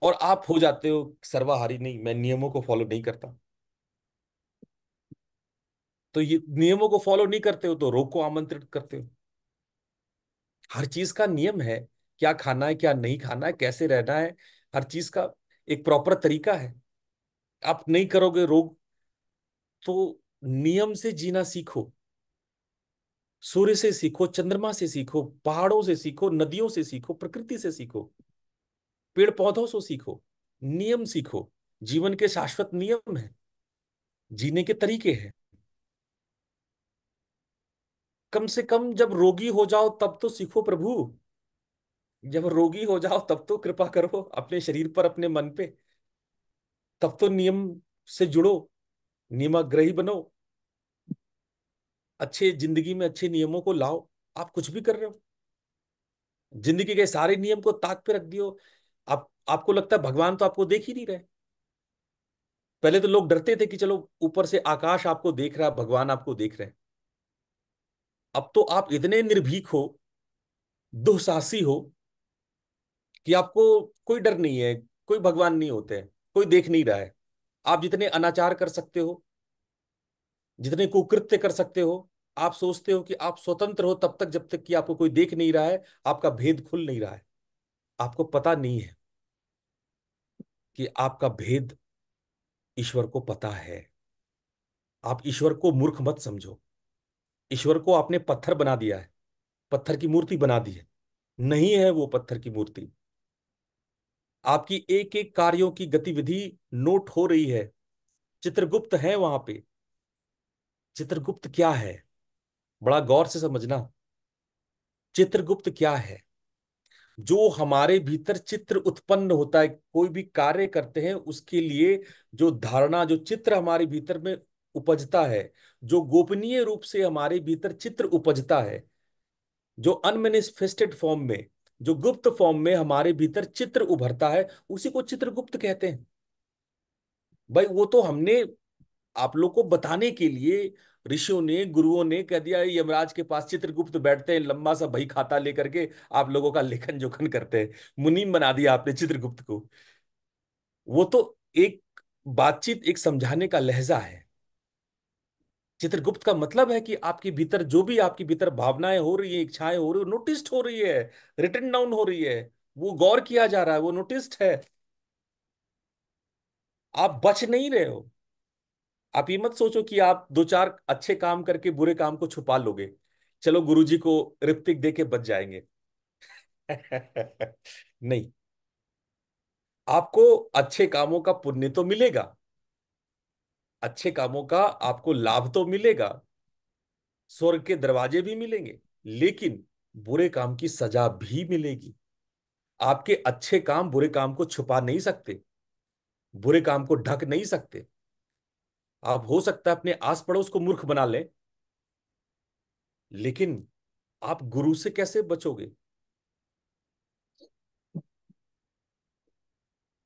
और आप हो जाते हो सर्वाहारी, नहीं मैं नियमों को फॉलो नहीं करता। तो ये नियमों को फॉलो नहीं करते हो तो रोग को आमंत्रित करते हो। हर चीज का नियम है, क्या खाना है क्या नहीं खाना है, कैसे रहना है, हर चीज का एक प्रॉपर तरीका है। आप नहीं करोगे रोग। तो नियम से जीना सीखो। सूर्य से सीखो, चंद्रमा से सीखो, पहाड़ों से सीखो, नदियों से सीखो, प्रकृति से सीखो, पेड़ पौधों से सीखो, नियम सीखो। जीवन के शाश्वत नियम है, जीने के तरीके हैं। कम से कम जब रोगी हो जाओ तब तो सीखो प्रभु। जब रोगी हो जाओ तब तो कृपा करो अपने शरीर पर, अपने मन पे। तब तो नियम से जुड़ो, नियमाग्रही बनो, अच्छे जिंदगी में अच्छे नियमों को लाओ। आप कुछ भी कर रहे हो, जिंदगी के सारे नियम को ताक पे रख दियो। आपको लगता है भगवान तो आपको देख ही नहीं रहे। पहले तो लोग डरते थे कि चलो ऊपर से आकाश आपको देख रहा है, भगवान आपको देख रहे हैं। अब तो आप इतने निर्भीक हो, दुस्साहसी हो, कि आपको कोई डर नहीं है, कोई भगवान नहीं होते हैं, कोई देख नहीं रहा है। आप जितने अनाचार कर सकते हो, जितने कुकृत्य कर सकते हो, आप सोचते हो कि आप स्वतंत्र हो तब तक जब तक कि आपको कोई देख नहीं रहा है, आपका भेद खुल नहीं रहा है। आपको पता नहीं है कि आपका भेद ईश्वर को पता है। आप ईश्वर को मूर्ख मत समझो। ईश्वर को आपने पत्थर बना दिया है, पत्थर की मूर्ति बना दी है। नहीं है वो पत्थर की मूर्ति। आपकी एक एक कार्यों की गतिविधि नोट हो रही है। चित्रगुप्त है वहां पे। चित्रगुप्त क्या है, बड़ा गौर से समझना। चित्रगुप्त क्या है? जो हमारे भीतर चित्र उत्पन्न होता है, कोई भी कार्य करते हैं उसके लिए जो धारणा, जो चित्र हमारे भीतर में उपजता है, जो गोपनीय रूप से हमारे भीतर चित्र उपजता है, जो अनमेनिफेस्टेड फॉर्म में, जो गुप्त फॉर्म में हमारे भीतर चित्र उभरता है, उसी को चित्रगुप्त कहते हैं। भाई वो तो हमने आप लोग को बताने के लिए, ऋषियों ने गुरुओं ने कह दिया यमराज के पास चित्रगुप्त बैठते हैं, लंबा सा बही खाता लेकर के आप लोगों का लेखन जोखन करते हैं। मुनीम बना दिया आपने चित्रगुप्त को। वो तो एक बातचीत, एक समझाने का लहजा है। चित्रगुप्त का मतलब है कि आपके भीतर जो भी आपके भीतर भावनाएं हो रही है, इच्छाएं हो रही है, नोटिस्ड हो रही है, रिटन डाउन हो रही है, वो गौर किया जा रहा है, वो नोटिस्ड है। आप बच नहीं रहे हो। आप ये मत सोचो कि आप दो चार अच्छे काम करके बुरे काम को छुपा लोगे, चलो गुरुजी को ऋत्विक दे के बच जाएंगे। नहीं। आपको अच्छे कामों का पुण्य तो मिलेगा, अच्छे कामों का आपको लाभ तो मिलेगा, स्वर्ग के दरवाजे भी मिलेंगे, लेकिन बुरे काम की सजा भी मिलेगी। आपके अच्छे काम बुरे काम को छुपा नहीं सकते, बुरे काम को ढक नहीं सकते। आप हो सकता है अपने आस पड़ोस को मूर्ख बना लें, लेकिन आप गुरु से कैसे बचोगे?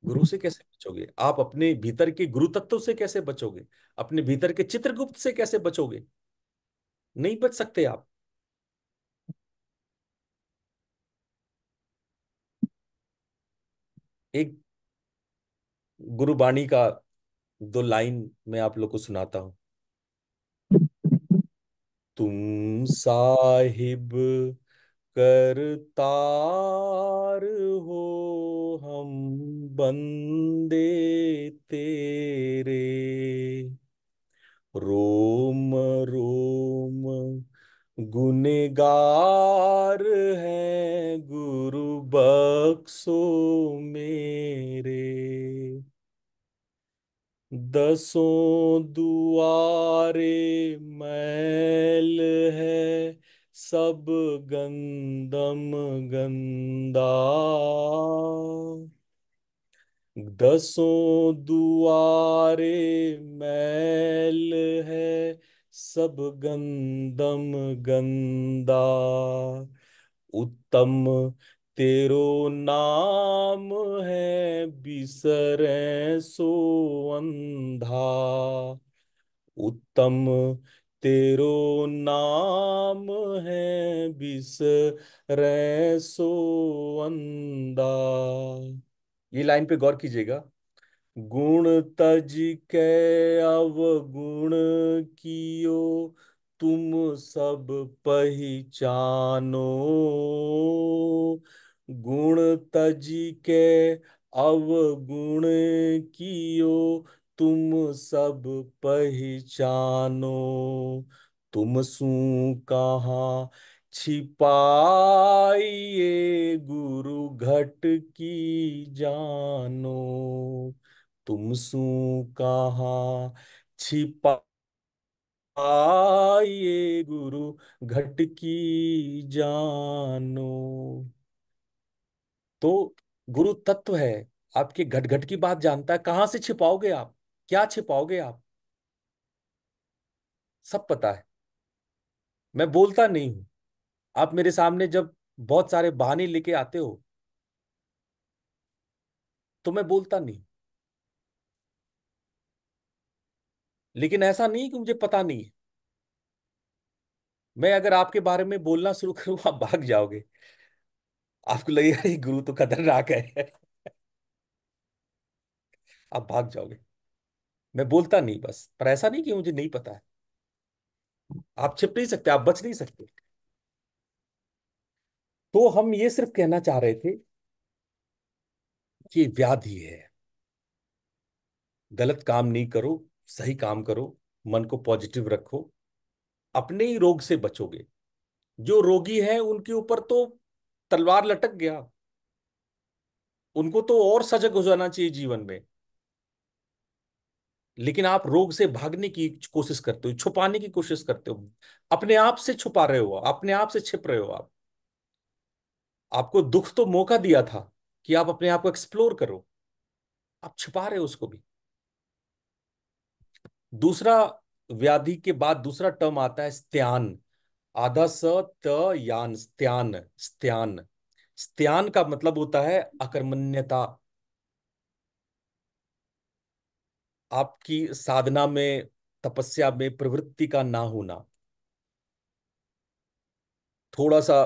गुरु से कैसे बचोगे? आप अपने भीतर के गुरु तत्व से कैसे बचोगे? अपने भीतर के चित्रगुप्त से कैसे बचोगे? नहीं बच सकते आप। एक गुरुबाणी का 2 लाइन मैं आप लोग को सुनाता हूँ। तुम साहिब करतार हो, हम बंदे तेरे, रोम रोम गुनगार है, गुरु बख्शो मेरे। दसों दुआरे मैल है, सब गंदम गंदा। दसों दुआरे मैल है, सब गंदम गंदा। उत्तम तेरो नाम है, बिसरे सो अंधा। उत्तम तेरो नाम है, बिसरे सो अंधा। ये लाइन पे गौर कीजिएगा। गुण तज के अवगुण कियो, तुम सब पहचानो। गुण तज के अवगुण कियो, तुम सब पहचानो। तुम सू कहाँ छिपाइए, गुरु घट की जानो। तुम सू कहाँ छिपाइए, गुरु घट की जानो। तो गुरु तत्व है, आपके घट घट की बात जानता है। कहां से छिपाओगे आप, क्या छिपाओगे आप? सब पता है। मैं बोलता नहीं हूं। आप मेरे सामने जब बहुत सारे बहाने लेके आते हो तो मैं बोलता नहीं, लेकिन ऐसा नहीं कि मुझे पता नहीं है। मैं अगर आपके बारे में बोलना शुरू करूं, आप भाग जाओगे। आपको लगेगा ये गुरु तो खतरनाक है। आप भाग जाओगे। मैं बोलता नहीं बस, पर ऐसा नहीं कि मुझे नहीं पता है। आप छिप नहीं सकते, आप बच नहीं सकते। तो हम ये सिर्फ कहना चाह रहे थे कि व्याधि है। गलत काम नहीं करो, सही काम करो, मन को पॉजिटिव रखो, अपने ही रोग से बचोगे। जो रोगी है उनके ऊपर तो तलवार लटक गया, उनको तो और सजग हो जाना चाहिए जीवन में। लेकिन आप रोग से भागने की कोशिश करते हो, छुपाने की कोशिश करते हो, अपने आप से छुपा रहे हो, अपने आप से छिप रहे हो आप। आपको दुख तो मौका दिया था कि आप अपने आप को एक्सप्लोर करो, आप छिपा रहे हो उसको भी। दूसरा, व्याधि के बाद दूसरा टर्म आता है स्त्यान। आधा स त यान, स्त्यान। स्त्यान, स्त्यान का मतलब होता है अकर्मण्यता। आपकी साधना में, तपस्या में प्रवृत्ति का ना होना। थोड़ा सा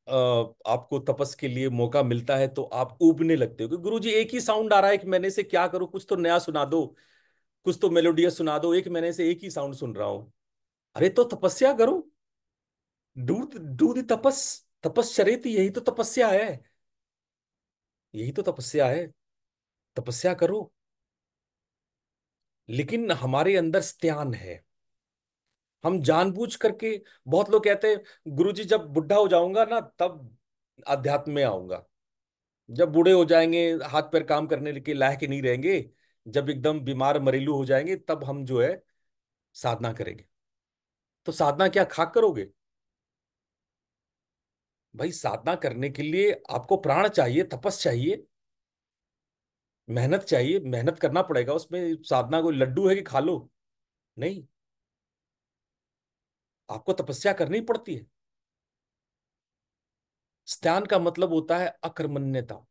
आपको तपस के लिए मौका मिलता है तो आप ऊबने लगते हो कि गुरुजी एक ही साउंड आ रहा है, 1 महीने से क्या करूं, कुछ तो नया सुना दो, कुछ तो मेलोडियस सुना दो, 1 महीने से एक ही साउंड सुन रहा हूं। अरे तो तपस्या करो। डू डू द तपस, तपश्चरेति, यही तो तपस्या है। यही तो तपस्या है। तपस्या करो। लेकिन हमारे अंदर स्त्यान है। हम जानबूझ करके, बहुत लोग कहते हैं गुरुजी जब बुढ़ा हो जाऊंगा ना तब अध्यात्म में आऊंगा। जब बूढ़े हो जाएंगे, हाथ पैर काम करने के लायक ही नहीं रहेंगे, जब एकदम बीमार मरीलू हो जाएंगे, तब हम जो है साधना करेंगे। तो साधना क्या खाक करोगे? भाई साधना करने के लिए आपको प्राण चाहिए, तपस चाहिए, मेहनत चाहिए, मेहनत करना पड़ेगा उसमें। साधना कोई लड्डू है कि खा लो? नहीं, आपको तपस्या करनी पड़ती है। स्त्यान का मतलब होता है अकर्मण्यता,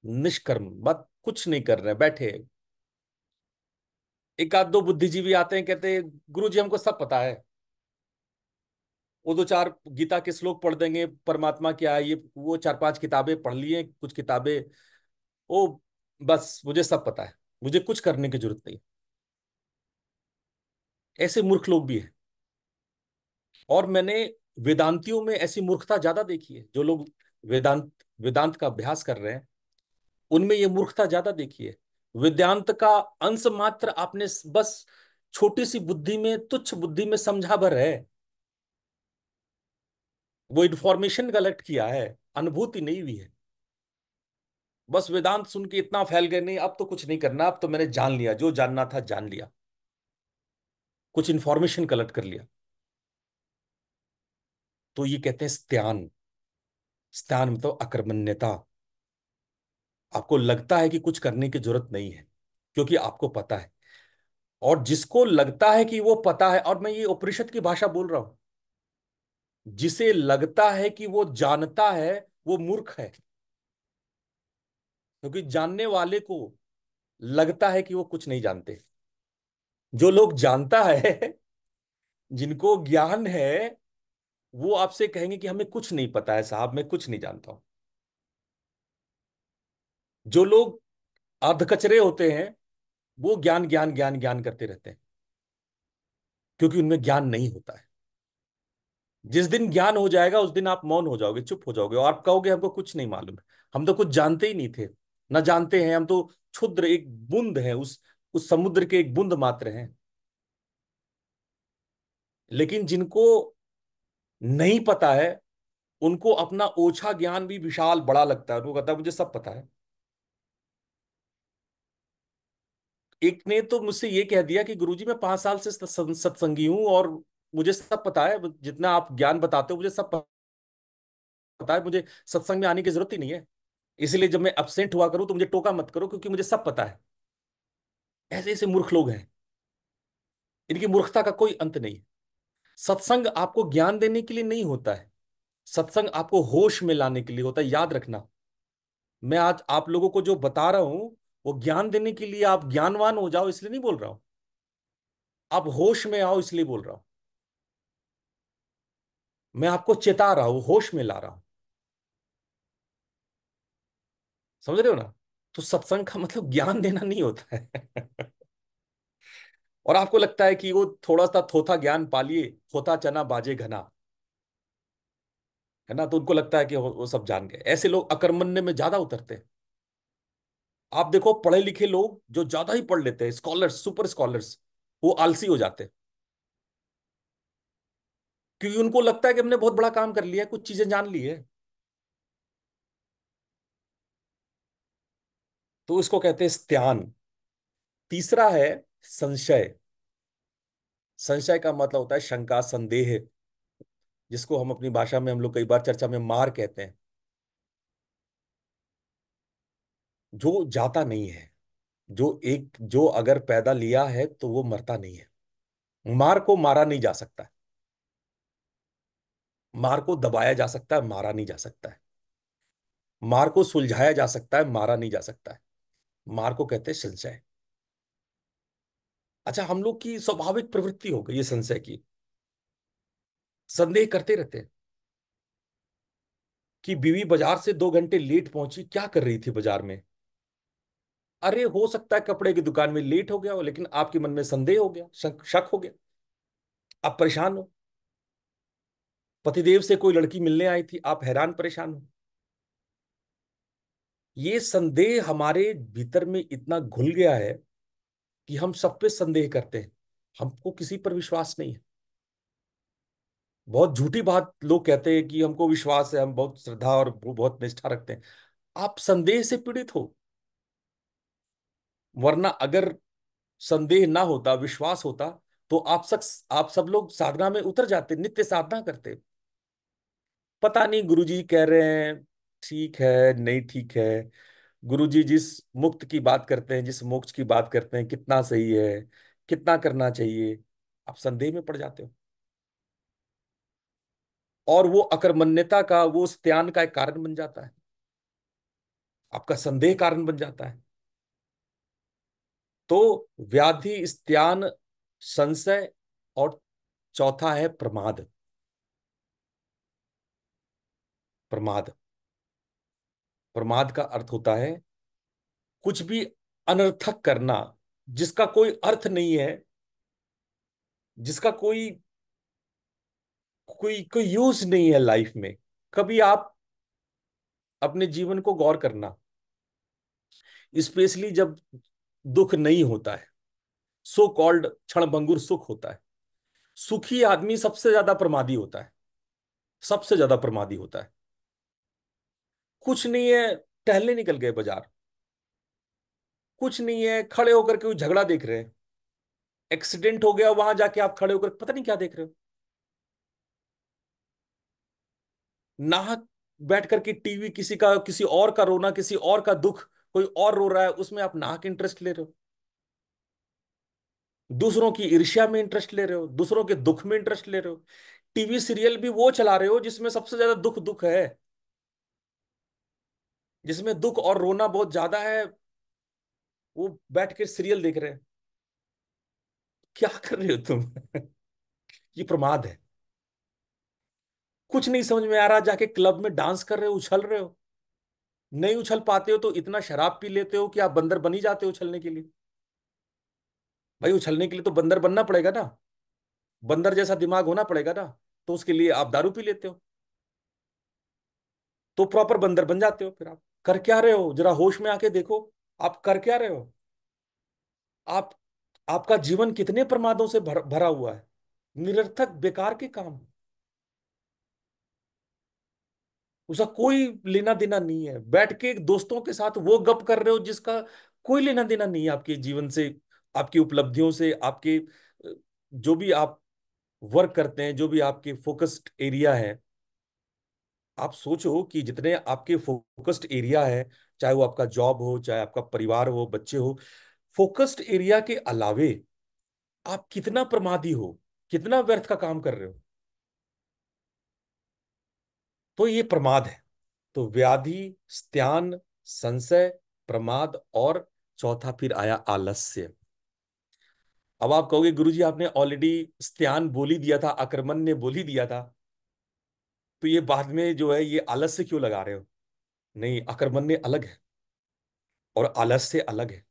निष्कर्म, मत कुछ नहीं कर रहे, बैठे। एक आध दो बुद्धिजीवी आते हैं, कहते हैं गुरु जी हमको सब पता है। वो 2 4 गीता के श्लोक पढ़ देंगे, परमात्मा क्या है ये वो 4 5 किताबें पढ़ लिए, कुछ किताबें। वो बस मुझे सब पता है, मुझे कुछ करने की जरूरत नहीं। ऐसे मूर्ख लोग भी हैं। और मैंने वेदांतियों में ऐसी मूर्खता ज्यादा देखी है। जो लोग वेदांत वेदांत का अभ्यास कर रहे हैं, उनमें ये मूर्खता ज्यादा देखी है। वेदांत का अंश मात्र आपने बस छोटी सी बुद्धि में, तुच्छ बुद्धि में समझा भर है। वो इंफॉर्मेशन कलेक्ट किया है, अनुभूति नहीं हुई है। बस वेदांत सुन के इतना फैल गए, नहीं अब तो कुछ नहीं करना, अब तो मैंने जान लिया, जो जानना था जान लिया, कुछ इंफॉर्मेशन कलेक्ट कर लिया। तो ये कहते हैं स्त्यान। स्त्यान मतलब अकर्मण्यता। आपको लगता है कि कुछ करने की जरूरत नहीं है, क्योंकि आपको पता है। और जिसको लगता है कि वो पता है, और मैं ये उपनिषद की भाषा बोल रहा हूं, जिसे लगता है कि वो जानता है, वो मूर्ख है। क्योंकि जानने वाले को लगता है कि वो कुछ नहीं जानते। जो लोग जानता है, जिनको ज्ञान है, वो आपसे कहेंगे कि हमें कुछ नहीं पता है साहब, मैं कुछ नहीं जानता हूं। जो लोग अर्धकचरे होते हैं, वो ज्ञान ज्ञान ज्ञान ज्ञान करते रहते हैं, क्योंकि उनमें ज्ञान नहीं होता है। जिस दिन ज्ञान हो जाएगा, उस दिन आप मौन हो जाओगे, चुप हो जाओगे, और आप कहोगे हमको कुछ नहीं मालूम है, हम तो कुछ जानते ही नहीं थे, ना जानते हैं, हम तो क्षुद्र एक बूंद है, उस समुद्र के एक बूंद मात्र हैं। लेकिन जिनको नहीं पता है, उनको अपना ओछा ज्ञान भी विशाल बड़ा लगता है। उनको कहता है मुझे सब पता है। एक ने तो मुझसे ये कह दिया कि गुरुजी मैं 5 साल से सत्संगी हूं, और मुझे सब पता है, जितना आप ज्ञान बताते हो मुझे सब पता है, मुझे सत्संग में आने की जरूरत ही नहीं है। इसलिए जब मैं अब्सेंट हुआ करूं तो मुझे टोका मत करो, क्योंकि मुझे सब पता है। ऐसे ऐसे मूर्ख लोग हैं। इनकी मूर्खता का कोई अंत नहीं है। सत्संग आपको ज्ञान देने के लिए नहीं होता है। सत्संग आपको होश में लाने के लिए होता है, याद रखना। मैं आज आप लोगों को जो बता रहा हूं, वो ज्ञान देने के लिए, आप ज्ञानवान हो जाओ इसलिए नहीं बोल रहा हूं। आप होश में आओ इसलिए बोल रहा हूं। मैं आपको चेता रहा हूं, होश में ला रहा हूं। समझ रहे हो ना? तो सत्संग का मतलब ज्ञान देना नहीं होता है। और आपको लगता है कि वो थोड़ा सा थोथा ज्ञान पा लिए, थोथा चना बाजे घना, है ना, तो उनको लगता है कि वो सब जान गए। ऐसे लोग अकर्मण्य में ज्यादा उतरते हैं। आप देखो पढ़े लिखे लोग जो ज्यादा ही पढ़ लेते हैं, स्कॉलर्स, सुपर स्कॉलर्स, वो आलसी हो जाते हैं। क्योंकि उनको लगता है कि हमने बहुत बड़ा काम कर लिया है, कुछ चीजें जान ली है। तो इसको कहते हैं स्त्यान। तीसरा है संशय। संशय का मतलब होता है शंका, संदेह, जिसको हम अपनी भाषा में, हम लोग कई बार चर्चा में मार कहते हैं। जो जाता नहीं है, जो अगर पैदा लिया है तो वो मरता नहीं है। मार को मारा नहीं जा सकता। मार को दबाया जा सकता है, मारा नहीं जा सकता है। मार को सुलझाया जा सकता है, मारा नहीं जा सकता है। मार को कहते हैं संशय। अच्छा, हम लोग की स्वाभाविक प्रवृत्ति हो गई है संशय की। संदेह करते रहते हैं कि बीवी बाजार से 2 घंटे लेट पहुंची, क्या कर रही थी बाजार में? अरे हो सकता है कपड़े की दुकान में लेट हो गया हो, लेकिन आपके मन में संदेह हो गया, शक हो गया। आप परेशान हो। पतिदेव से कोई लड़की मिलने आई थी, आप हैरान परेशान हो। ये संदेह हमारे भीतर में इतना घुल गया है कि हम सब पे संदेह करते हैं। हमको किसी पर विश्वास नहीं है। बहुत झूठी बात लोग कहते हैं कि हमको विश्वास है, हम बहुत श्रद्धा और बहुत निष्ठा रखते हैं। आप संदेह से पीड़ित हो। वरना अगर संदेह ना होता, विश्वास होता, तो आप सब लोग साधना में उतर जाते, नित्य साधना करते। पता नहीं गुरुजी कह रहे हैं ठीक है, नहीं ठीक है। गुरुजी जिस मुक्त की बात करते हैं, जिस मोक्ष की बात करते हैं, कितना सही है, कितना करना चाहिए, आप संदेह में पड़ जाते हो। और वो अकर्मण्यता का, वो स्त्यान का एक कारण बन जाता है। आपका संदेह कारण बन जाता है। तो व्याधि, स्त्यान, संशय, और चौथा है प्रमाद। प्रमाद। प्रमाद का अर्थ होता है कुछ भी अनर्थक करना, जिसका कोई अर्थ नहीं है, जिसका कोई कोई कोई यूज नहीं है लाइफ में, कभी आप अपने जीवन को गौर करना, स्पेशली जब दुख नहीं होता है, सो कॉल्ड क्षणभंगुर सुख होता है। सुखी आदमी सबसे ज्यादा प्रमादी होता है, सबसे ज्यादा प्रमादी होता है। कुछ नहीं है, टहलने निकल गए बाजार, कुछ नहीं है, खड़े होकर के कोई झगड़ा देख रहे हैं, एक्सीडेंट हो गया, वहां जाके आप खड़े होकर पता नहीं क्या देख रहे हो, नाहक बैठ करके टीवी, किसी का, किसी और का रोना, किसी और का दुख, कोई और रो रहा है, उसमें आप नाहक इंटरेस्ट ले रहे हो, दूसरों की ईर्ष्या में इंटरेस्ट ले रहे हो, दूसरों के दुख में इंटरेस्ट ले रहे हो। टीवी सीरियल भी वो चला रहे हो जिसमें सबसे ज्यादा दुख दुख है, जिसमें दुख और रोना बहुत ज्यादा है, वो बैठ के सीरियल देख रहे हैं। क्या कर रहे हो तुम? ये प्रमाद है। कुछ नहीं समझ में आ रहा, जाके क्लब में डांस कर रहे हो, उछल रहे हो, नहीं उछल पाते हो तो इतना शराब पी लेते हो कि आप बंदर बन ही जाते हो उछलने के लिए। भाई उछलने के लिए तो बंदर बनना पड़ेगा ना, बंदर जैसा दिमाग होना पड़ेगा ना, तो उसके लिए आप दारू पी लेते हो, तो प्रॉपर बंदर बन जाते हो। फिर आप कर क्या रहे हो, जरा होश में आके देखो, आप कर क्या रहे हो? आप, आपका जीवन कितने प्रमादों से भरा हुआ है, निरर्थक बेकार के काम, उसका कोई लेना देना नहीं है। बैठ के दोस्तों के साथ वो गप कर रहे हो जिसका कोई लेना देना नहीं है आपके जीवन से, आपकी उपलब्धियों से, आपके जो भी आप वर्क करते हैं, जो भी आपके फोकस्ड एरिया है। आप सोचो कि जितने आपके फोकस्ड एरिया है, चाहे वो आपका जॉब हो, चाहे आपका परिवार हो, बच्चे हो, फोकस्ड एरिया के अलावे आप कितना प्रमादी हो, कितना व्यर्थ का काम कर रहे हो, तो ये प्रमाद है। तो व्याधि, स्त्यान, संशय, प्रमाद, और चौथा फिर आया आलस्य। अब आप कहोगे गुरुजी आपने ऑलरेडी स्त्यान बोल ही दिया था, आक्रमण ने बोल ही दिया था, तो ये बाद में जो है ये आलस्य क्यों लगा रहे हो? नहीं, आक्रमण ने अलग है और आलस्य अलग है।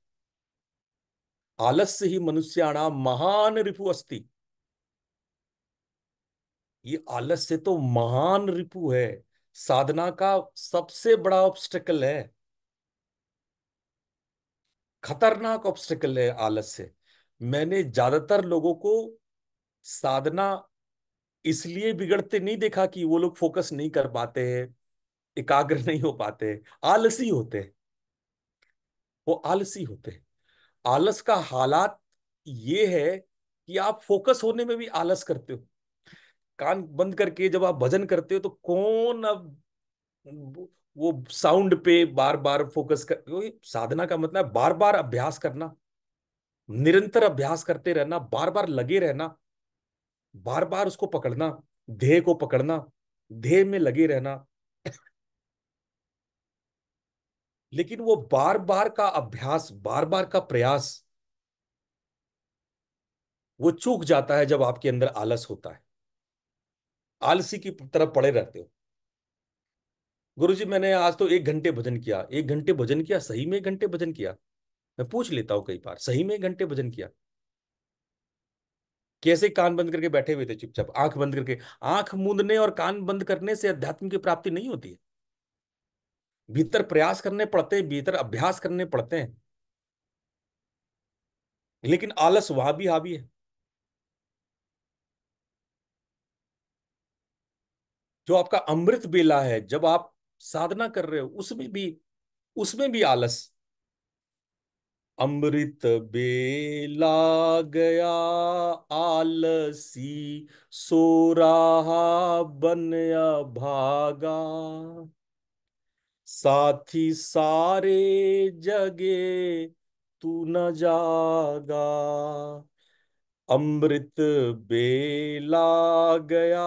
आलस्य ही मनुष्याणाम महान रिपु अस्ति। ये आलस्य तो महान रिपु है, साधना का सबसे बड़ा ऑब्स्टेकल है, खतरनाक ऑब्स्टेकल है आलस्य। मैंने ज्यादातर लोगों को साधना इसलिए बिगड़ते नहीं देखा कि वो लोग फोकस नहीं कर पाते हैं, एकाग्र नहीं हो पाते हैं, आलसी होते हैं, वो आलसी होते हैं। आलस का हालात ये है कि आप फोकस होने में भी आलस करते हो। कान बंद करके जब आप भजन करते हो तो कौन अब वो साउंड पे बार बार फोकस कर, साधना का मतलब बार बार अभ्यास करना, निरंतर अभ्यास करते रहना, बार बार लगे रहना, बार बार उसको पकड़ना, ध्येय को पकड़ना, ध्येय में लगे रहना। लेकिन वो बार बार का अभ्यास, बार बार का प्रयास, वो चूक जाता है जब आपके अंदर आलस होता है, आलसी की तरफ पड़े रहते हो। गुरुजी मैंने आज तो 1 घंटे भजन किया, 1 घंटे भजन किया, सही में 1 घंटे भजन किया? मैं पूछ लेता हूँ कई बार, सही में 1 घंटे भजन किया? कैसे कान बंद करके बैठे हुए थे चुपचाप, आंख बंद करके? आंख मूंदने और कान बंद करने से अध्यात्म की प्राप्ति नहीं होती है, भीतर प्रयास करने पड़ते हैं, भीतर अभ्यास करने पड़ते हैं। लेकिन आलस वहां भी हावी है। जो आपका अमृत बेला है, जब आप साधना कर रहे हो, उसमें भी आलस। अमृत बेला गया, आलसी सो रहा बन भागा, साथी सारे जगे तू न जागा। अमृत बेला गया,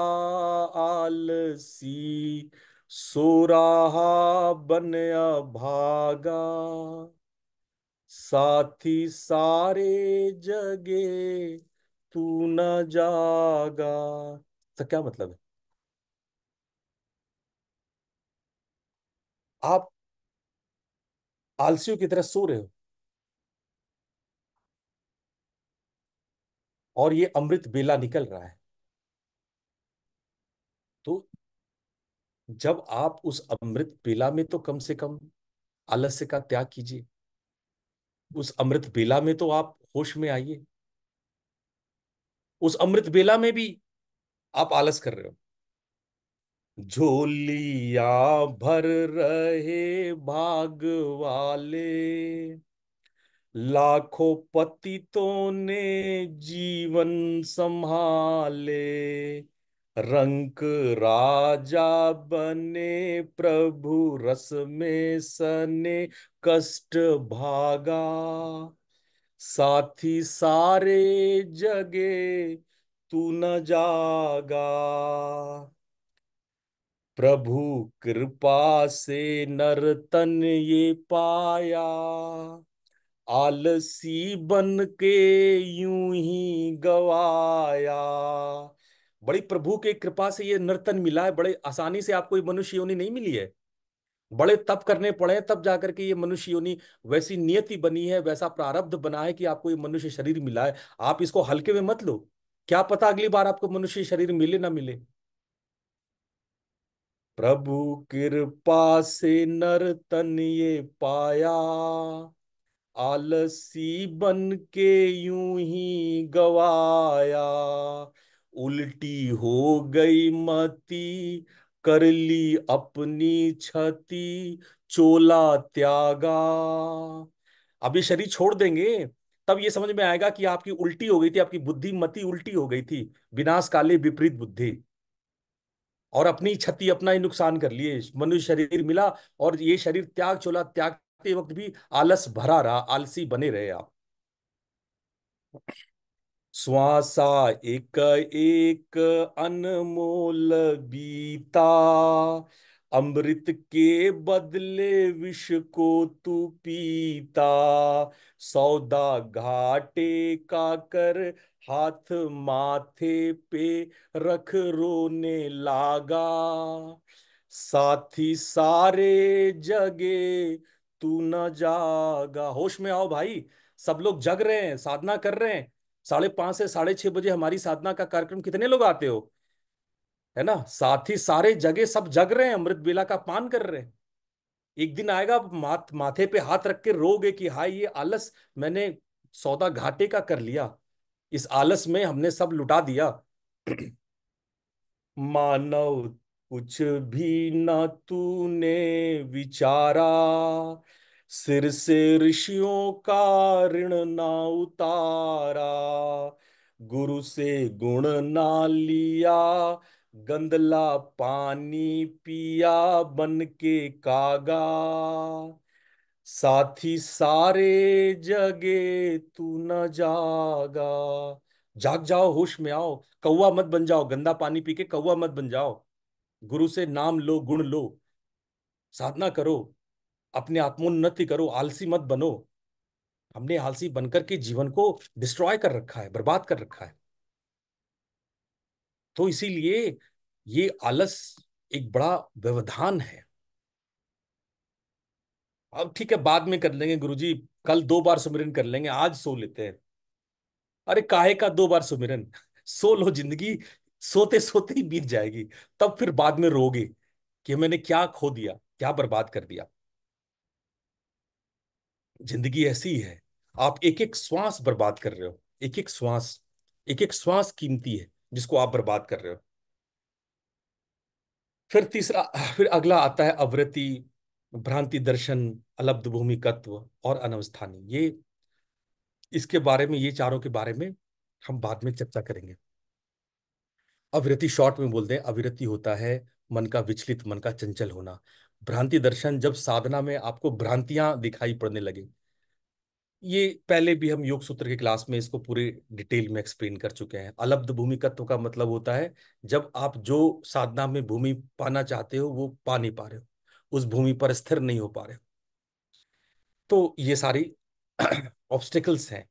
आलसी सो रहा बन भागा, साथी सारे जगे तू न जागा। तो क्या मतलब है? आप आलसियों की तरह सो रहे हो। और ये अमृत बेला निकल रहा है। तो जब आप उस अमृत बेला में तो कम से कम आलस्य का त्याग कीजिए। उस अमृत बेला में तो आप होश में आइए। उस अमृत बेला में भी आप आलस कर रहे हो। झोलियां भर रहे भाग वाले, लाखों पतितों ने जीवन संभाले, रंक राजा बने प्रभु रस में सने, कष्ट भागा साथी सारे जगे, तू न जागा। प्रभु कृपा से नर तन ये पाया, आलसी बन के यूं ही गवाया। बड़ी प्रभु के कृपा से ये नर्तन मिला है। बड़े आसानी से आपको ये मनुष्य योनि नहीं मिली है। बड़े तप करने पड़े हैं, तब जाकर के ये मनुष्य योनि, वैसी नियति बनी है, वैसा प्रारब्ध बना है कि आपको ये मनुष्य शरीर मिला है। आप इसको हल्के में मत लो। क्या पता अगली बार आपको मनुष्य शरीर मिले ना मिले। प्रभु कृपा से नर तन ये पाया, आलसी बन के यूं ही गवाया। उल्टी हो गई मती, कर ली अपनी छती, चोला त्यागा। अब ये शरीर छोड़ देंगे तब ये समझ में आएगा कि आपकी उल्टी हो गई थी, आपकी बुद्धि मति उल्टी हो गई थी। विनाश काले विपरीत बुद्धि। और अपनी क्षति, अपना ही नुकसान कर लिए। मनुष्य शरीर मिला और ये शरीर त्याग चोला, त्यागते वक्त भी आलस भरा रहा, आलसी बने रहे आप। श्वासा एक एक अनमोल बीता, अमृत के बदले विष को तू पीता। सौदा घाटे का कर, हाथ माथे पे रख रोने लागा। साथी सारे जगे, तू न जागा। होश में आओ भाई। सब लोग जग रहे हैं, साधना कर रहे हैं। 5:30 से 6:30 हमारी साधना का कार्यक्रम, कितने लोग आते हो? है ना? साथी सारे जगे, सब जग रहे हैं, अमृत बेला का पान कर रहे हैं। एक दिन आएगा माथे पे हाथ रख के रोगे कि हाय ये आलस, मैंने सौदा घाटे का कर लिया, इस आलस में हमने सब लुटा दिया। मानव कुछ भी न तूने विचारा, सिर से ऋषियों का ऋण ना उतारा। गुरु से गुण ना लिया, गंदला पानी पिया बन के कागा। साथी सारे जगे, तू न जागा। जाग जाओ, होश में आओ। कौवा मत बन जाओ, गंदा पानी पी के कौवा मत बन जाओ। गुरु से नाम लो, गुण लो, साधना करो, अपने आत्मोन्नति करो, आलसी मत बनो। हमने आलसी बनकर के जीवन को डिस्ट्रॉय कर रखा है, बर्बाद कर रखा है। तो इसीलिए ये आलस एक बड़ा व्यवधान है। अब ठीक है, बाद में कर लेंगे गुरुजी, कल 2 बार सुमिरन कर लेंगे, आज सो लेते हैं। अरे काहे का 2 बार सुमिरन? सो लो, जिंदगी सोते सोते ही बीत जाएगी। तब फिर बाद में रोगे कि मैंने क्या खो दिया, क्या बर्बाद कर दिया। जिंदगी ऐसी ही है। आप एक एक श्वास बर्बाद कर रहे हो। एक एक श्वास, एक एक श्वास कीमती है जिसको आप बर्बाद कर रहे हो। फिर तीसरा, फिर अगला आता है अवृत्ति, भ्रांति दर्शन, अलब्ध भूमिकत्व और अनवस्थानी। ये इसके बारे में, ये चारों के बारे में हम बाद में चर्चा करेंगे। अविरति शॉर्ट में बोलते हैं, अविरति होता है मन का विचलित, मन का चंचल होना। भ्रांति दर्शन, जब साधना में आपको भ्रांतियां दिखाई पड़ने लगे। ये पहले भी हम योग सूत्र की क्लास में इसको पूरे डिटेल में एक्सप्लेन कर चुके हैं। अलब्ध भूमिकत्व का मतलब होता है जब आप जो साधना में भूमि पाना चाहते हो वो पा नहीं पा रहे हो, उस भूमि पर स्थिर नहीं हो पा रहे हो। तो ये सारी ऑब्स्टिकल्स हैं।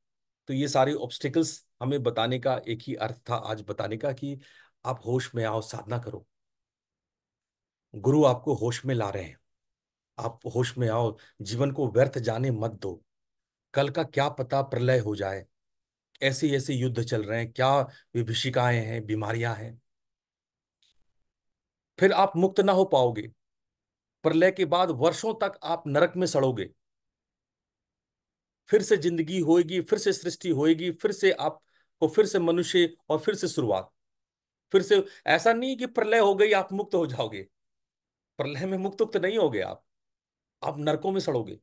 तो ये सारे ऑब्स्टिकल्स हमें बताने का एक ही अर्थ था आज बताने का, कि आप होश में आओ, साधना करो। गुरु आपको होश में ला रहे हैं। आप होश में आओ, जीवन को व्यर्थ जाने मत दो। कल का क्या पता प्रलय हो जाए, ऐसे ऐसे युद्ध चल रहे हैं, क्या विभीषिकाएं हैं, बीमारियां हैं। फिर आप मुक्त ना हो पाओगे। प्रलय के बाद वर्षों तक आप नरक में सड़ोगे। फिर से जिंदगी होएगी, फिर से सृष्टि होएगी, फिर से आपको, फिर से मनुष्य, और फिर से शुरुआत, फिर से। ऐसा नहीं कि प्रलय हो गई आप मुक्त हो जाओगे। प्रलय में मुक्त नहीं होगे आप नरकों में सड़ोगे।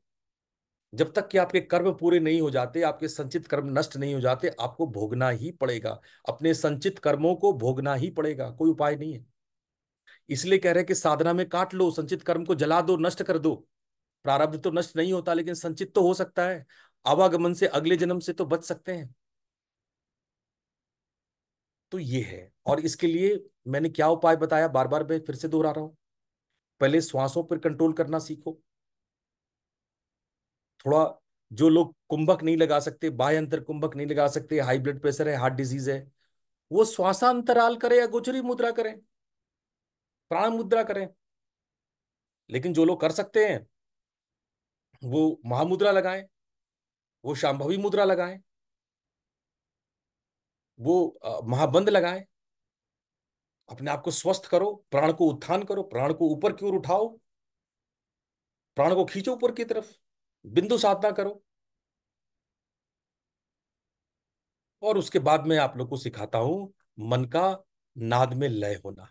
जब तक कि आपके कर्म पूरे नहीं हो जाते, आपके संचित कर्म नष्ट नहीं हो जाते, आपको भोगना ही पड़ेगा। अपने संचित कर्मों को भोगना ही पड़ेगा, कोई उपाय नहीं है। इसलिए कह रहे हैं कि साधना में काट लो, संचित कर्म को जला दो, नष्ट कर दो। प्रारब्ध तो नष्ट नहीं होता, लेकिन संचित तो हो सकता है। आवागमन से, अगले जन्म से तो बच सकते हैं। तो ये है। और इसके लिए मैंने क्या उपाय बताया, बार बार मैं फिर से दोहरा रहा हूं। पहले श्वासों पर कंट्रोल करना सीखो। थोड़ा, जो लोग कुंभक नहीं लगा सकते, बाह्य अंतर कुंभक नहीं लगा सकते, हाई ब्लड प्रेशर है, हार्ट डिजीज है, वो श्वासांतराल करें या गोचरी मुद्रा करें, प्राण मुद्रा करें। लेकिन जो लोग कर सकते हैं वो महामुद्रा लगाएं, वो शांभवी मुद्रा लगाएं, वो महाबंद लगाएं। अपने आप को स्वस्थ करो, प्राण को उत्थान करो, प्राण को ऊपर की ओर उठाओ, प्राण को खींचो ऊपर की तरफ, बिंदु साधना करो। और उसके बाद मैं आप लोग को सिखाता हूं मन का नाद में लय होना।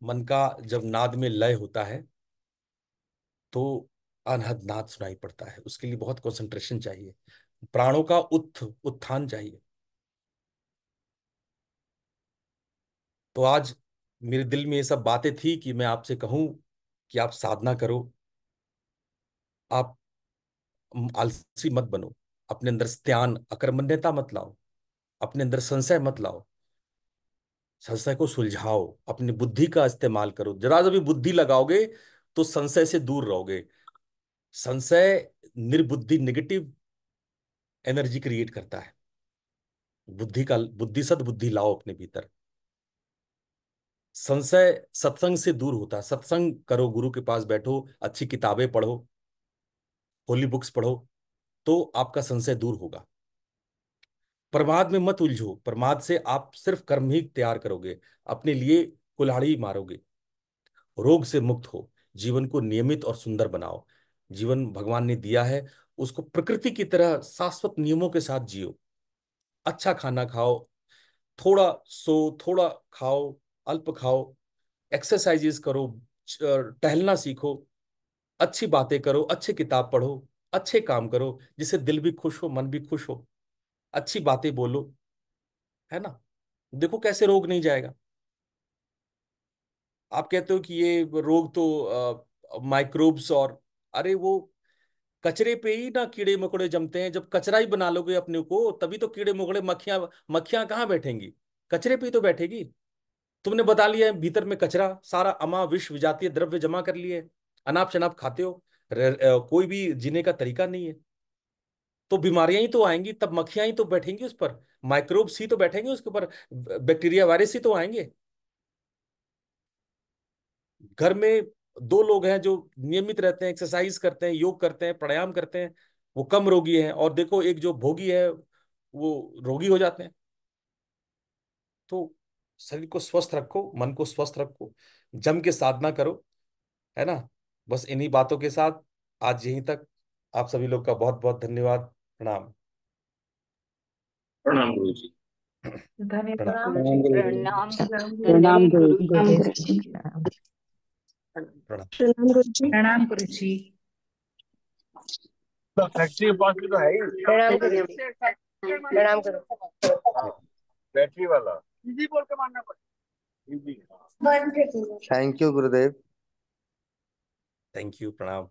मन का जब नाद में लय होता है तो अनहद नाद सुनाई पड़ता है। उसके लिए बहुत कंसंट्रेशन चाहिए, प्राणों का उत्थान चाहिए। तो आज मेरे दिल में ये सब बातें थी कि मैं आपसे कहूं कि आप साधना करो। आप आलसी मत बनो। अपने अंदर स्त्यान, अकर्मण्यता मत लाओ। अपने अंदर संशय मत लाओ। संशय को सुलझाओ, अपनी बुद्धि का इस्तेमाल करो। जरा जब भी बुद्धि लगाओगे तो संशय से दूर रहोगे। संशय निर्बुद्धि, नेगेटिव एनर्जी क्रिएट करता है। बुद्धि सद्बुद्धि लाओ अपने भीतर। संशय सत्संग से दूर होता है। सत्संग करो, गुरु के पास बैठो, अच्छी किताबें पढ़ो, होली बुक्स पढ़ो, तो आपका संशय दूर होगा। प्रमाद में मत उलझो। प्रमाद से आप सिर्फ कर्म ही तैयार करोगे, अपने लिए कुल्हाड़ी मारोगे। रोग से मुक्त हो, जीवन को नियमित और सुंदर बनाओ। जीवन भगवान ने दिया है, उसको प्रकृति की तरह शाश्वत नियमों के साथ जियो। अच्छा खाना खाओ, थोड़ा सो, थोड़ा खाओ, अल्प खाओ, एक्सरसाइजेस करो, टहलना सीखो, अच्छी बातें करो, अच्छी किताब पढ़ो, अच्छे काम करो, जिससे दिल भी खुश हो, मन भी खुश हो। अच्छी बातें बोलो, है ना। देखो कैसे रोग नहीं जाएगा। आप कहते हो कि ये रोग तो माइक्रोब्स और, अरे वो कचरे पे ही ना कीड़े मकोड़े जमते हैं। जब कचरा ही बना लोगे अपने को, तभी तो कीड़े मकोड़े, मक्खियां, मक्खियां कहाँ बैठेंगी? कचरे पे ही तो बैठेगी। तुमने बता लिया है भीतर में कचरा, सारा अमा विष विजातीय द्रव्य जमा कर लिए, अनाप शनाप खाते हो, कोई भी जीने का तरीका नहीं है। तो बीमारियां ही तो आएंगी, तब मक्खियां ही तो बैठेंगी उस पर, माइक्रोब्स ही तो बैठेंगे उसके ऊपर, बैक्टीरिया वायरस ही तो आएंगे। घर में दो लोग हैं जो नियमित रहते हैं, एक्सरसाइज करते हैं, योग करते हैं, प्राणायाम करते हैं, वो कम रोगी हैं। और देखो एक जो भोगी है वो रोगी हो जाते हैं। तो शरीर को स्वस्थ रखो, मन को स्वस्थ रखो, जम के साधना करो, है ना। बस इन्हीं बातों के साथ आज यहीं तक। आप सभी लोग का बहुत बहुत धन्यवाद। प्रणाम। प्रणाम गुरु जी। धन्यवाद प्रणाम। गुरु जी। प्रणाम प्रणाम। प्रणाम गुरु गुरु जी। प्रणाम। प्रणाम गुरु जी। प्रणाम गुरु जी। तो फैक्ट्री के पास में तो है ही प्रणाम गुरु जी। प्रणाम गुरु। बैटरी वाला, इजी बोल के मारना पड़ेगा। Thank you Gurudev. Thank you. प्रणाम।